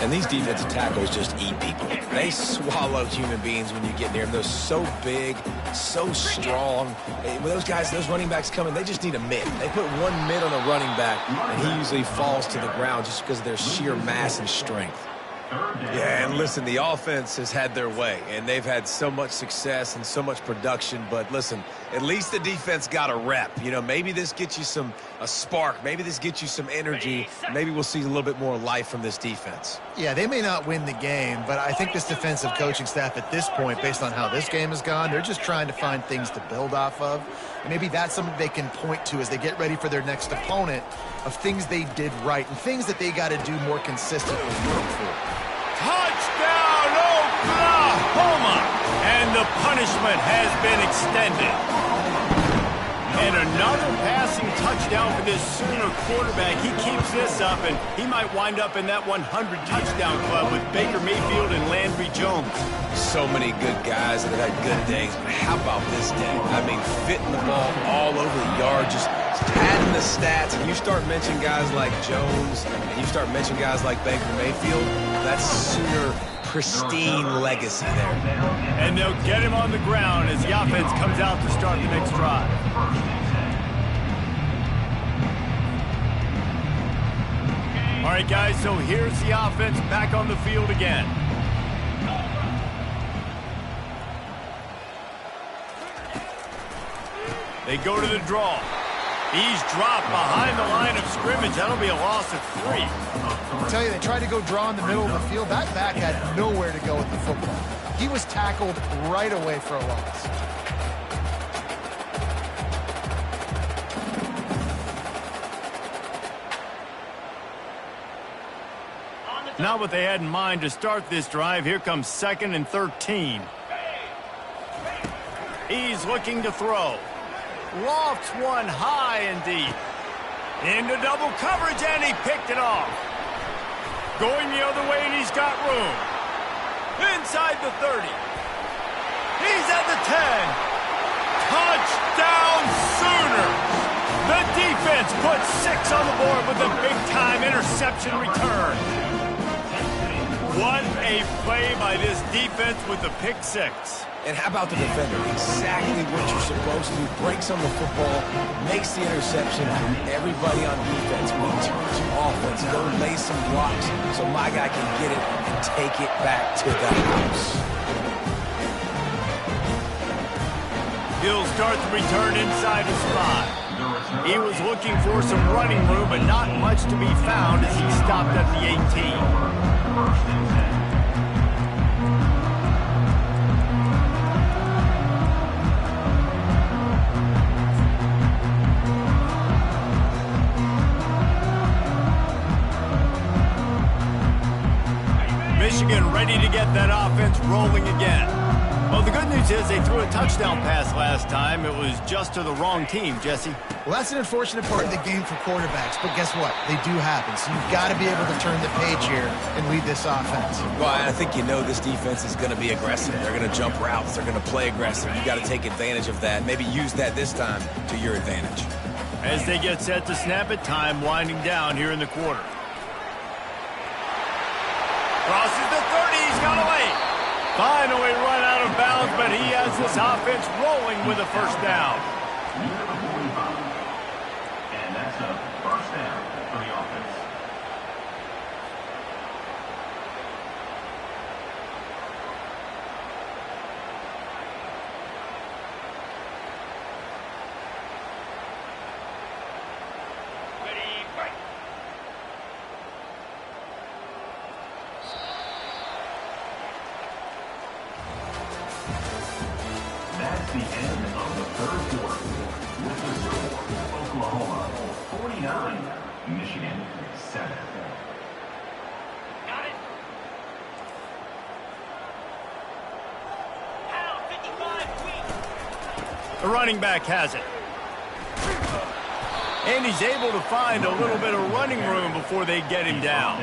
[SPEAKER 3] And these defensive tackles just eat people. They swallow human beings when you get near them. They're so big, so strong. When those guys, those running backs come in, they just need a mid. They put one mid on a running back, and he usually falls to the ground just because of their sheer mass and strength. Yeah, and listen, the offense has had their way, and they've had so much success and so much production. But listen, at least the defense got a rep. You know, maybe this gets you a spark. Maybe this gets you some energy. Maybe we'll see a little bit more life from this defense.
[SPEAKER 2] Yeah, they may not win the game, but I think this defensive coaching staff at this point, based on how this game has gone, they're just trying to find things to build off of. And maybe that's something they can point to as they get ready for their next opponent, of things they did right and things that they got to do more consistently moving forward.
[SPEAKER 1] Touchdown, Oklahoma! And the punishment has been extended. And another passing touchdown for this Sooner quarterback. He keeps this up, and he might wind up in that 100-touchdown club with Baker Mayfield and Landry Jones.
[SPEAKER 3] So many good guys that have had good days, but how about this day? I mean, fitting the ball all over the yard, just padding the stats, and you start mentioning guys like Jones, and you start mentioning guys like Baker Mayfield, that's Sooner pristine legacy there.
[SPEAKER 1] And they'll get him on the ground as the offense comes out to start the next drive. All right, guys, so here's the offense back on the field again. They go to the draw. He's dropped behind the line of scrimmage. That'll be a loss of 3.
[SPEAKER 2] I tell you, they tried to go draw in the middle of the field. That back had nowhere to go with the football. He was tackled right away for a loss.
[SPEAKER 1] Not what they had in mind to start this drive. Here comes 2nd and 13. He's looking to throw. Lofts one high and deep. Into double coverage, and he picked it off. Going the other way, and he's got room. Inside the 30. He's at the 10. Touchdown Sooners! The defense puts 6 on the board with a big-time interception return. What a play by this defense with the pick 6.
[SPEAKER 3] And how about the defender? Exactly what you're supposed to. Breaks on the football, makes the interception. Everybody on defense, we turn to offense. Go lay some blocks so my guy can get it and take it back to the house.
[SPEAKER 1] He'll start the return inside his 5. He was looking for some running room, but not much to be found as he stopped at the 18. Michigan ready to get that offense rolling again. Well, the good news is they threw a touchdown pass last time. It was just to the wrong team, Jesse.
[SPEAKER 2] Well, that's an unfortunate part of the game for quarterbacks, but guess what? They do happen, so you've got to be able to turn the page here and lead this offense.
[SPEAKER 3] Well, I think you know this defense is going to be aggressive. They're going to jump routes. They're going to play aggressive. You've got to take advantage of that. Maybe use that this time to your advantage.
[SPEAKER 1] As they get set to snap it, time winding down here in the quarter. Crosses the 30, he's got away. Finally run out of bounds, but he has this offense rolling with a first down.
[SPEAKER 4] And that's a first down for the offense.
[SPEAKER 5] Ready, break.
[SPEAKER 4] That's the end of the third quarter. With the score, Oklahoma 49, Michigan 7.
[SPEAKER 5] Got it. Pound 55 weak.
[SPEAKER 1] The running back has it. And he's able to find a little bit of running room before they get him down.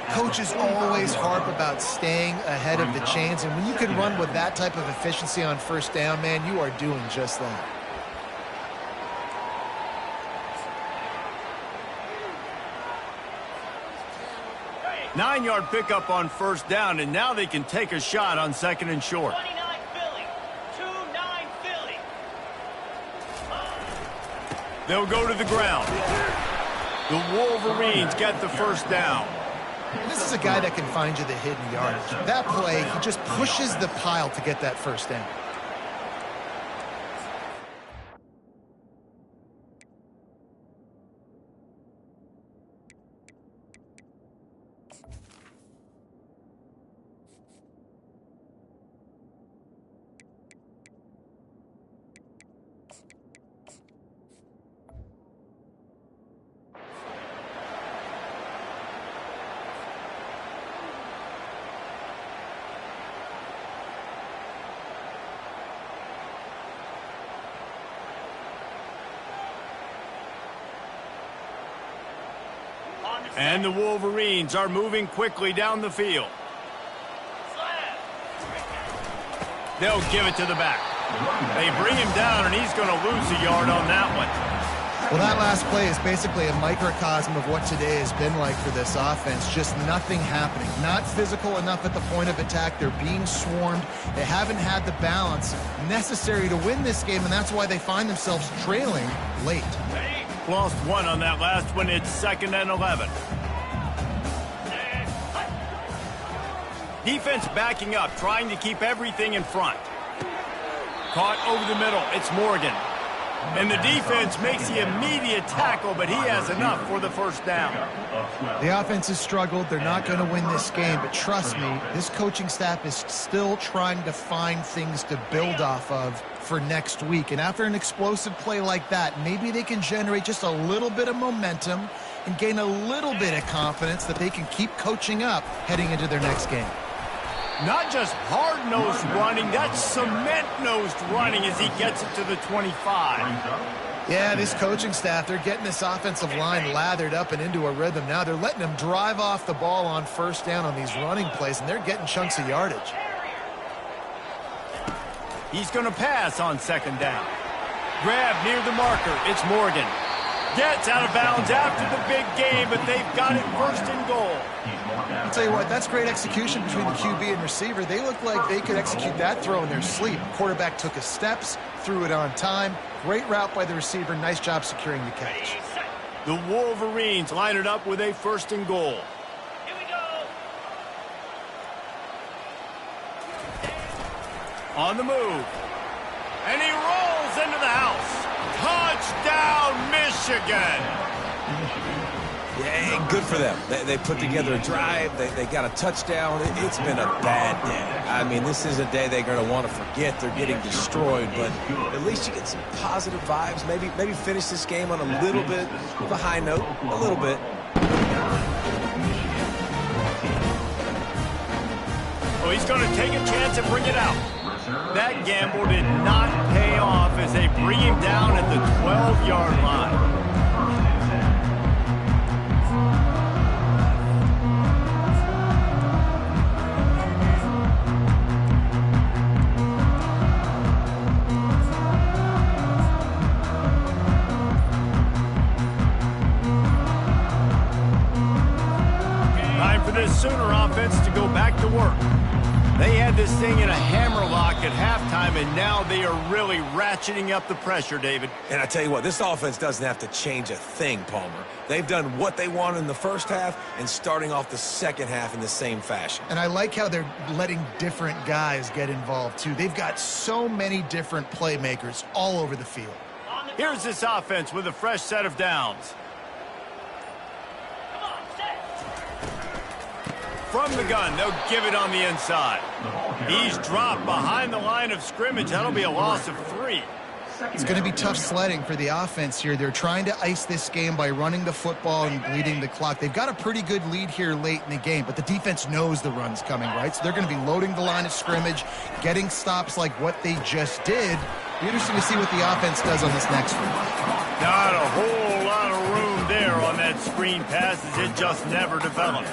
[SPEAKER 2] Coaches always harp about staying ahead of the chains, and when you can run with that type of efficiency on first down, man, you are doing just that.
[SPEAKER 5] Hey.
[SPEAKER 1] 9-yard pickup on first down, and now they can take a shot on 2nd and short.
[SPEAKER 5] 29 Philly. 2-9 Philly.
[SPEAKER 1] They'll go to the ground. The Wolverines get the first down.
[SPEAKER 2] This is a guy that can find you the hidden yardage. That play, he just pushes the pile to get that first down.
[SPEAKER 1] And the Wolverines are moving quickly down the field. They'll give it to the back. They bring him down, and he's going to lose a yard on that one.
[SPEAKER 2] Well, that last play is basically a microcosm of what today has been like for this offense. Just nothing happening. Not physical enough at the point of attack. They're being swarmed. They haven't had the balance necessary to win this game, and that's why they find themselves trailing late.
[SPEAKER 1] Lost one on that last one. It's 2nd and 11. Defense backing up, trying to keep everything in front. Caught over the middle. It's Morgan. And the defense makes the immediate tackle, but he has enough for the first down.
[SPEAKER 2] The offense has struggled. They're not going to win this game, but trust me, this coaching staff is still trying to find things to build off of for next week. And after an explosive play like that, maybe they can generate just a little bit of momentum and gain a little bit of confidence that they can keep coaching up heading into their next game.
[SPEAKER 1] Not just hard-nosed running, that's cement-nosed running as he gets it to the 25.
[SPEAKER 2] Yeah, this coaching staff, they're getting this offensive line lathered up and into a rhythm. Now they're letting them drive off the ball on first down on these running plays, and they're getting chunks of yardage.
[SPEAKER 1] He's going to pass on 2nd down. Grab near the marker. It's Morgan. Gets out of bounds after the big game, but they've got it 1st and goal.
[SPEAKER 2] I'll tell you what, that's great execution between the QB and receiver. They look like they could execute that throw in their sleep. Quarterback took his steps, threw it on time. Great route by the receiver. Nice job securing the catch.
[SPEAKER 1] The Wolverines line it up with a 1st and goal.
[SPEAKER 5] Here we go.
[SPEAKER 1] On the move. And he rolls into the house. Touchdown, Michigan!
[SPEAKER 3] Yeah, good for them. They put together a drive. They got a touchdown. It's been a bad day. I mean, this is a day they're going to want to forget. They're getting destroyed, but at least you get some positive vibes. Maybe finish this game on a little bit of a high note, a little bit.
[SPEAKER 1] Oh, he's going to take a chance and bring it out. That gamble did not pay off as they bring him down at the 12-yard line. Time for this Sooner offense to go back to work. They had this thing in a hammerlock at halftime, and now they are really ratcheting up the pressure, David.
[SPEAKER 3] And I tell you what, this offense doesn't have to change a thing, Palmer. They've done what they wanted in the first half and starting off the second half in the same fashion.
[SPEAKER 2] And I like how they're letting different guys get involved, too. They've got so many different playmakers all over the field.
[SPEAKER 1] Here's this offense with a fresh set of downs.
[SPEAKER 5] Come on, set.
[SPEAKER 1] From the gun, they'll give it on the inside. He's dropped behind the line of scrimmage. That'll be a loss of 3.
[SPEAKER 2] It's going to be tough sledding for the offense here. They're trying to ice this game by running the football and bleeding the clock. They've got a pretty good lead here late in the game, but the defense knows the run's coming, right? So they're going to be loading the line of scrimmage, getting stops like what they just did. Be interesting to see what the offense does on this next one.
[SPEAKER 1] Not a whole lot of room there on that screen pass as it just never developed.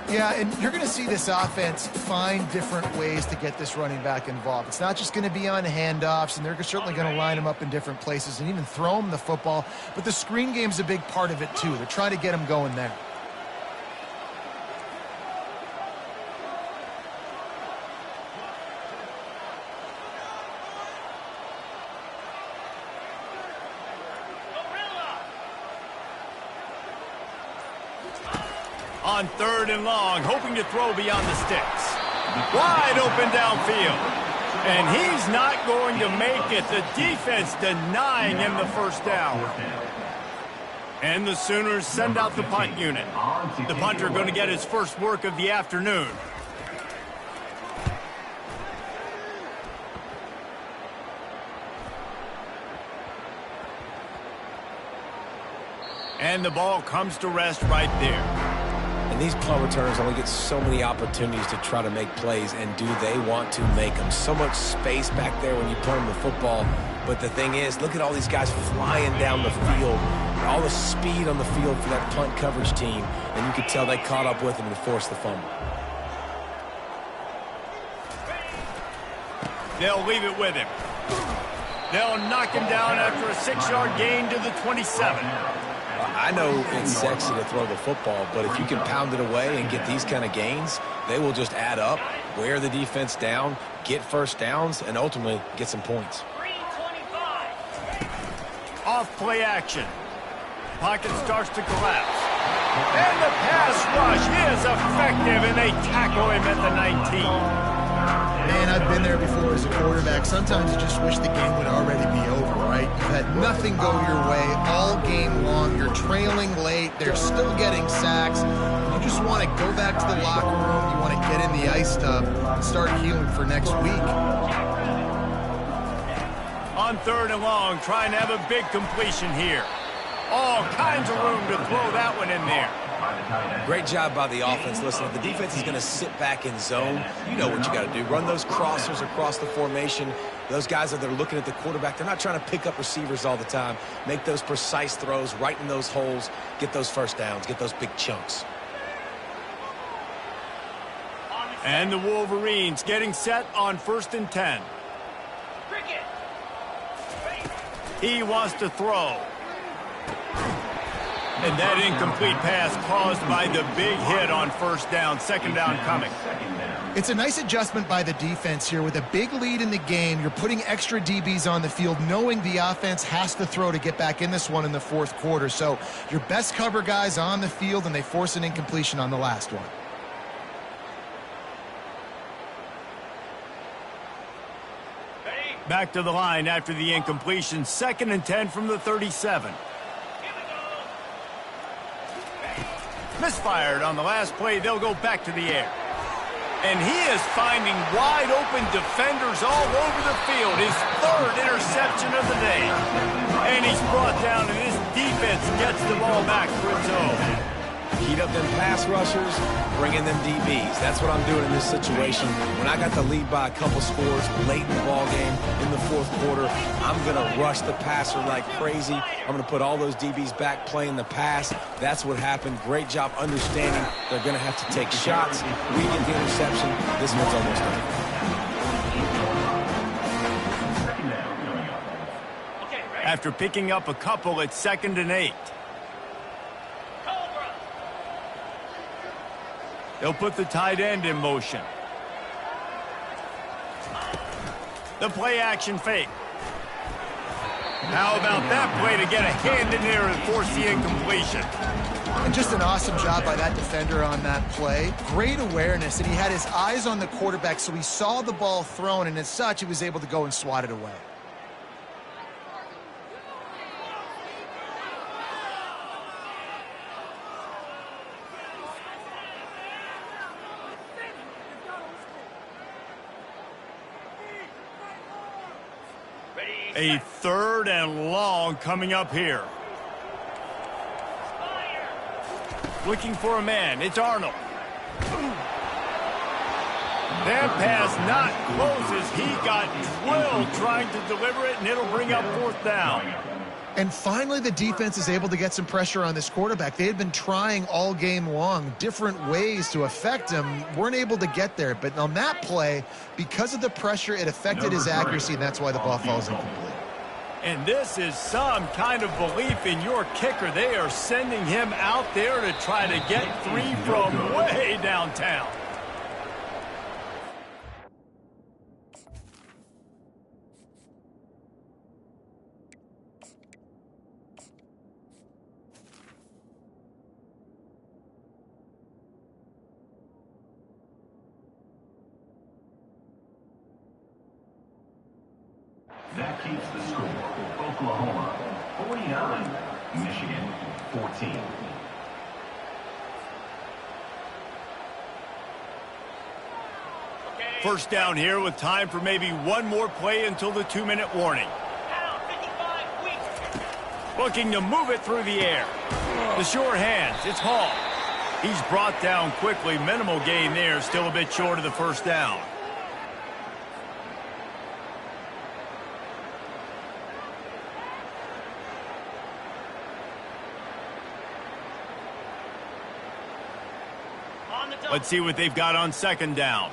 [SPEAKER 2] Yeah, and you're going to see this offense find different ways to get this running back involved. It's not just going to be on handoffs, and they're certainly going to line him up in different places and even throw him the football. But the screen game's a big part of it, too. They're trying to get him going there.
[SPEAKER 1] On 3rd and long, hoping to throw beyond the sticks. Wide open downfield. And he's not going to make it. The defense denying him the first down. And the Sooners send out the punt unit. The punter going to get his first work of the afternoon. And the ball comes to rest right there.
[SPEAKER 3] And these punt returners only get so many opportunities to try to make plays, and do they want to make them? So much space back there when you punt them the football. But the thing is, look at all these guys flying down the field. All the speed on the field for that punt coverage team. And you could tell they caught up with him to force the fumble.
[SPEAKER 1] They'll leave it with him. They'll knock him down after a 6-yard gain to the 27.
[SPEAKER 3] I know it's sexy to throw the football, but if you can pound it away and get these kind of gains, they will just add up, wear the defense down, get first downs, and ultimately get some points.
[SPEAKER 5] 325.
[SPEAKER 1] Off play action. Pocket starts to collapse. And the pass rush is effective, and they tackle him at the 19.
[SPEAKER 2] Man, I've been there before as a quarterback. Sometimes you just wish the game would already be over, right? You've had nothing go your way all game long. You're trailing late. They're still getting sacks. You just want to go back to the locker room. You want to get in the ice tub and start healing for next week.
[SPEAKER 1] On 3rd and long, trying to have a big completion here. All kinds of room to throw that one in there.
[SPEAKER 3] Great job by the offense. Listen, if the defense is going to sit back in zone, you know what you got to do. Run those crossers across the formation. Those guys that are looking at the quarterback, they're not trying to pick up receivers all the time. Make those precise throws right in those holes. Get those first downs. Get those big chunks.
[SPEAKER 1] And the Wolverines getting set on 1st and 10.
[SPEAKER 5] Cricket.
[SPEAKER 1] He wants to throw. And that incomplete pass caused by the big hit on 1st down. 2nd down coming.
[SPEAKER 2] It's a nice adjustment by the defense here. With a big lead in the game, you're putting extra DBs on the field, knowing the offense has to throw to get back in this one in the 4th quarter. So your best cover guys on the field, and they force an incompletion on the last one.
[SPEAKER 1] Back to the line after the incompletion. 2nd and 10 from the 37. Misfired on the last play. They'll go back to the air. And he is finding wide open defenders all over the field. His 3rd interception of the day. And he's brought down, and his defense gets the ball back for its own.
[SPEAKER 3] Heat up them pass rushers, bring in them DBs. That's what I'm doing in this situation. When I got the lead by a couple scores late in the ball game in the 4th quarter, I'm going to rush the passer like crazy. I'm going to put all those DBs back playing the pass. That's what happened. Great job understanding they're going to have to take shots. We get the interception. This one's almost done.
[SPEAKER 1] After picking up a couple, it's 2nd and 8. They'll put the tight end in motion. The play action fake. How about that play to get a hand in there and force the incompletion?
[SPEAKER 2] And just an awesome job by that defender on that play. Great awareness, and he had his eyes on the quarterback, so he saw the ball thrown, and as such, he was able to go and swat it away.
[SPEAKER 1] A 3rd and long coming up here. Looking for a man. It's Arnold. That pass not close as he got drilled trying to deliver it, and it'll bring up 4th down.
[SPEAKER 2] And finally, the defense is able to get some pressure on this quarterback. They had been trying all game long different ways to affect him, weren't able to get there. But on that play, because of the pressure, it affected his accuracy, and that's why the ball falls incomplete.
[SPEAKER 1] And this is some kind of belief in your kicker. They are sending him out there to try to get 3 from way downtown.
[SPEAKER 4] that keeps the score. Oklahoma 49, Michigan 14.
[SPEAKER 1] First down here with time for maybe one more play until the 2-minute warning.
[SPEAKER 5] Down 55 weeks.
[SPEAKER 1] Looking to move it through the air. The sure hands, it's Hall. He's brought down quickly. Minimal gain there, still a bit short of the first down.
[SPEAKER 5] On the double.
[SPEAKER 1] Let's see what they've got on second down.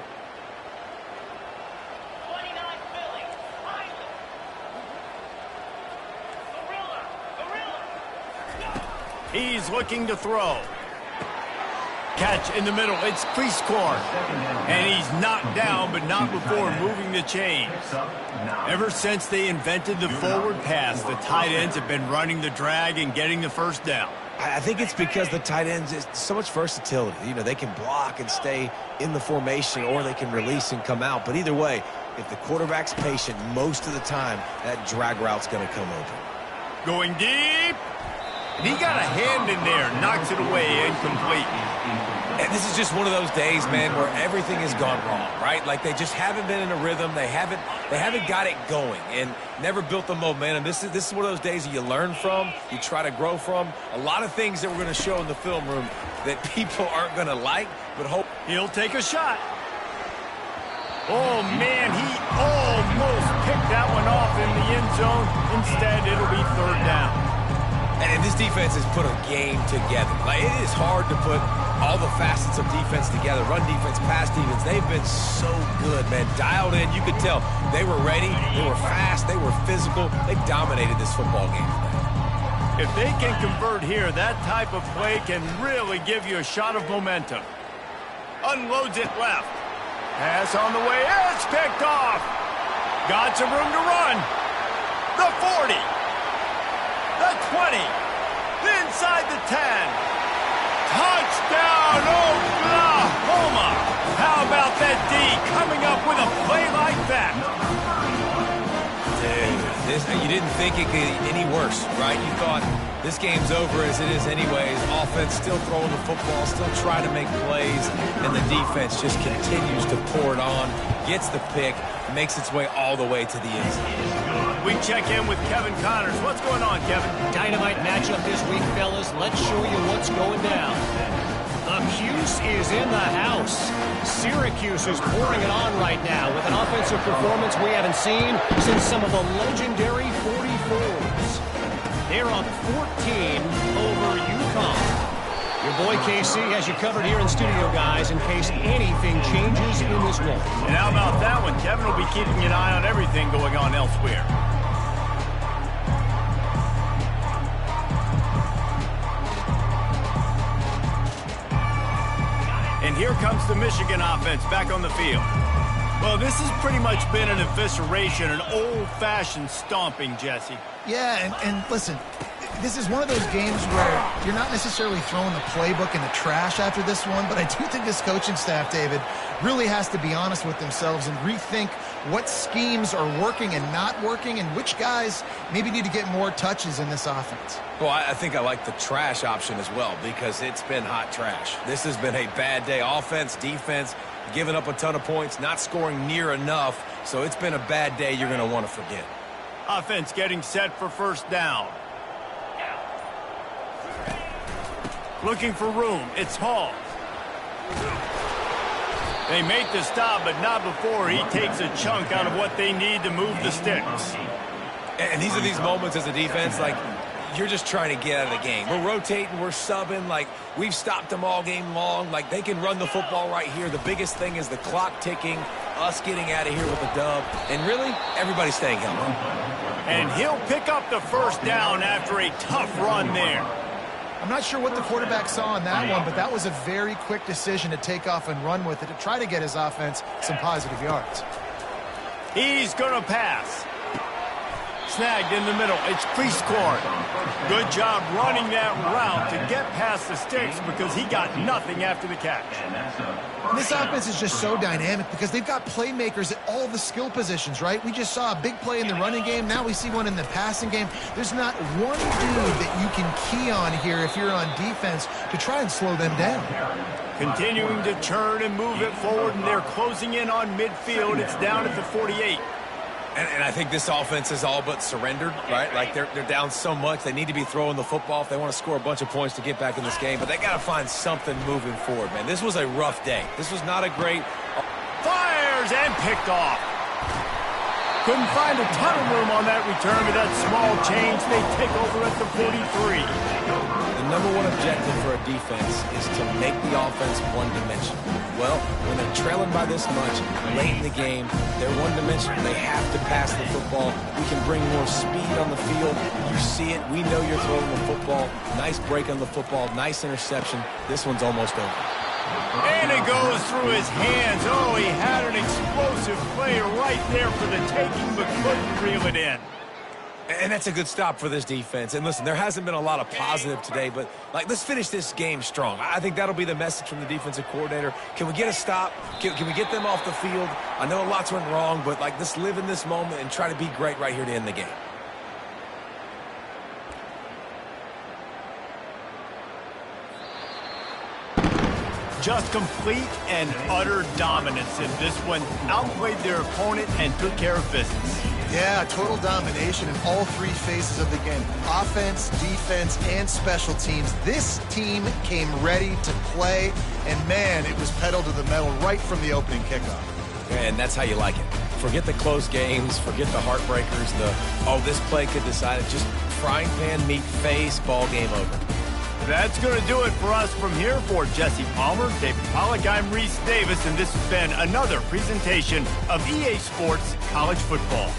[SPEAKER 5] 29 Philly. Highland. Gorilla.
[SPEAKER 1] He's looking to throw. Catch in the middle. It's Crease Corn. And he's knocked down, but not before moving the chains. Ever since they invented the forward pass, the tight ends have been running the drag and getting the first down.
[SPEAKER 3] I think it's because the tight ends is so much versatility. You know, they can block and stay in the formation, or they can release and come out. But either way, if the quarterback's patient, most of the time, that drag route's going to come open.
[SPEAKER 1] Going deep. And he got a hand in there, knocks it away, incomplete.
[SPEAKER 3] And this is just one of those days, man, where everything has gone wrong, right? Like they just haven't been in a rhythm. They haven't got it going and never built the momentum. This is one of those days that you learn from, you try to grow from. A lot of things that we're going to show in the film room that people aren't going to like, but hope.
[SPEAKER 1] He'll take a shot. Oh, man, he almost picked that one off in the end zone. Instead, it'll be third down.
[SPEAKER 3] And this defense has put a game together. Like, it is hard to put all the facets of defense together. Run defense, pass defense. They've been so good, man. Dialed in. You could tell they were ready. They were fast. They were physical. They dominated this football game today.
[SPEAKER 1] If they can convert here, that type of play can really give you a shot of momentum. Unloads it left. Pass on the way. It's picked off. Got some room to run. The 40. The 20, inside the 10. Touchdown, Oklahoma. How about that D coming up with a play like that?
[SPEAKER 3] Dude, you didn't think it could get any worse, right? You thought this game's over as it is anyways. Offense still throwing the football, still trying to make plays, and the defense just continues to pour it on, gets the pick, makes its way all the way to the end zone.
[SPEAKER 1] We check in with Kevin Connors. What's going on, Kevin?
[SPEAKER 6] Dynamite matchup this week, fellas. Let's show you what's going down. The Cuse is in the house. Syracuse is pouring it on right now with an offensive performance we haven't seen since some of the legendary 44s. They're up 14 over UConn. Your boy KC has you covered here in studio, guys, in case anything changes in this one.
[SPEAKER 1] And how about that one? Kevin will be keeping an eye on everything going on elsewhere. And here comes the Michigan offense back on the field. Well, this has pretty much been an evisceration, an old-fashioned stomping, Jesse.
[SPEAKER 2] Yeah, and listen, this is one of those games where you're not necessarily throwing the playbook in the trash after this one, but I do think this coaching staff, David, really has to be honest with themselves and rethink what schemes are working and not working and which guys maybe need to get more touches in this offense.
[SPEAKER 3] Well, I think I like the trash option as well because it's been hot trash. This has been a bad day. Offense, defense, giving up a ton of points, not scoring near enough. So it's been a bad day you're going to want to forget.
[SPEAKER 1] Offense getting set for first down. Looking for room. It's Hall. They make the stop, but not before he takes a chunk out of what they need to move the sticks.
[SPEAKER 3] And these are these moments as a defense, like, you're just trying to get out of the game. We're rotating, we're subbing, like, we've stopped them all game long. Like, they can run the football right here. The biggest thing is the clock ticking, us getting out of here with a dub, and really, everybody staying healthy.
[SPEAKER 1] And he'll pick up the first down after a tough run there.
[SPEAKER 2] I'm not sure what the quarterback saw on that one, but that was a very quick decision to take off and run with it to try to get his offense some positive yards.
[SPEAKER 1] He's going to pass. Snagged in the middle. It's crease court. Good job running that route to get past the sticks because he got nothing after the catch.
[SPEAKER 2] This offense is just so dynamic because they've got playmakers at all the skill positions, right? We just saw a big play in the running game. Now we see one in the passing game. There's not one dude that you can key on here if you're on defense to try and slow them down.
[SPEAKER 1] Continuing to turn and move it forward, and they're closing in on midfield. It's down at the 48.
[SPEAKER 3] And I think this offense is all but surrendered, right? Like, they're down so much. They need to be throwing the football if they want to score a bunch of points to get back in this game. But they got to find something moving forward, man. This was a rough day. This was not a great...
[SPEAKER 1] Fires and picked off. Couldn't find a ton of room on that return, but that small change, they take over at the 43.
[SPEAKER 3] The number one objective for a defense is to make the offense one-dimensional. Well, when they're trailing by this much, late in the game, they're one-dimensional. They have to pass the football. We can bring more speed on the field. You see it. We know you're throwing the football. Nice break on the football. Nice interception. This one's almost over.
[SPEAKER 1] And it goes through his hands. Oh, he had an explosive play right there for the taking, but couldn't reel it in.
[SPEAKER 3] And that's a good stop for this defense. And listen, there hasn't been a lot of positive today, but, like, let's finish this game strong. I think that'll be the message from the defensive coordinator. Can we get a stop? Can we get them off the field? I know lots went wrong, but, like, let's live in this moment and try to be great right here to end the game.
[SPEAKER 1] Just complete and utter dominance in this one. Outplayed their opponent and took care of business.
[SPEAKER 2] Yeah, total domination in all three phases of the game. Offense, defense, and special teams. This team came ready to play, and man, it was pedal to the metal right from the opening kickoff.
[SPEAKER 3] And that's how you like it. Forget the close games, forget the heartbreakers, this play could decide it. Just frying pan, meat face, ball game over.
[SPEAKER 1] That's going to do it for us from here. For Jesse Palmer, David Pollack, I'm Reese Davis, and this has been another presentation of EA Sports College Football.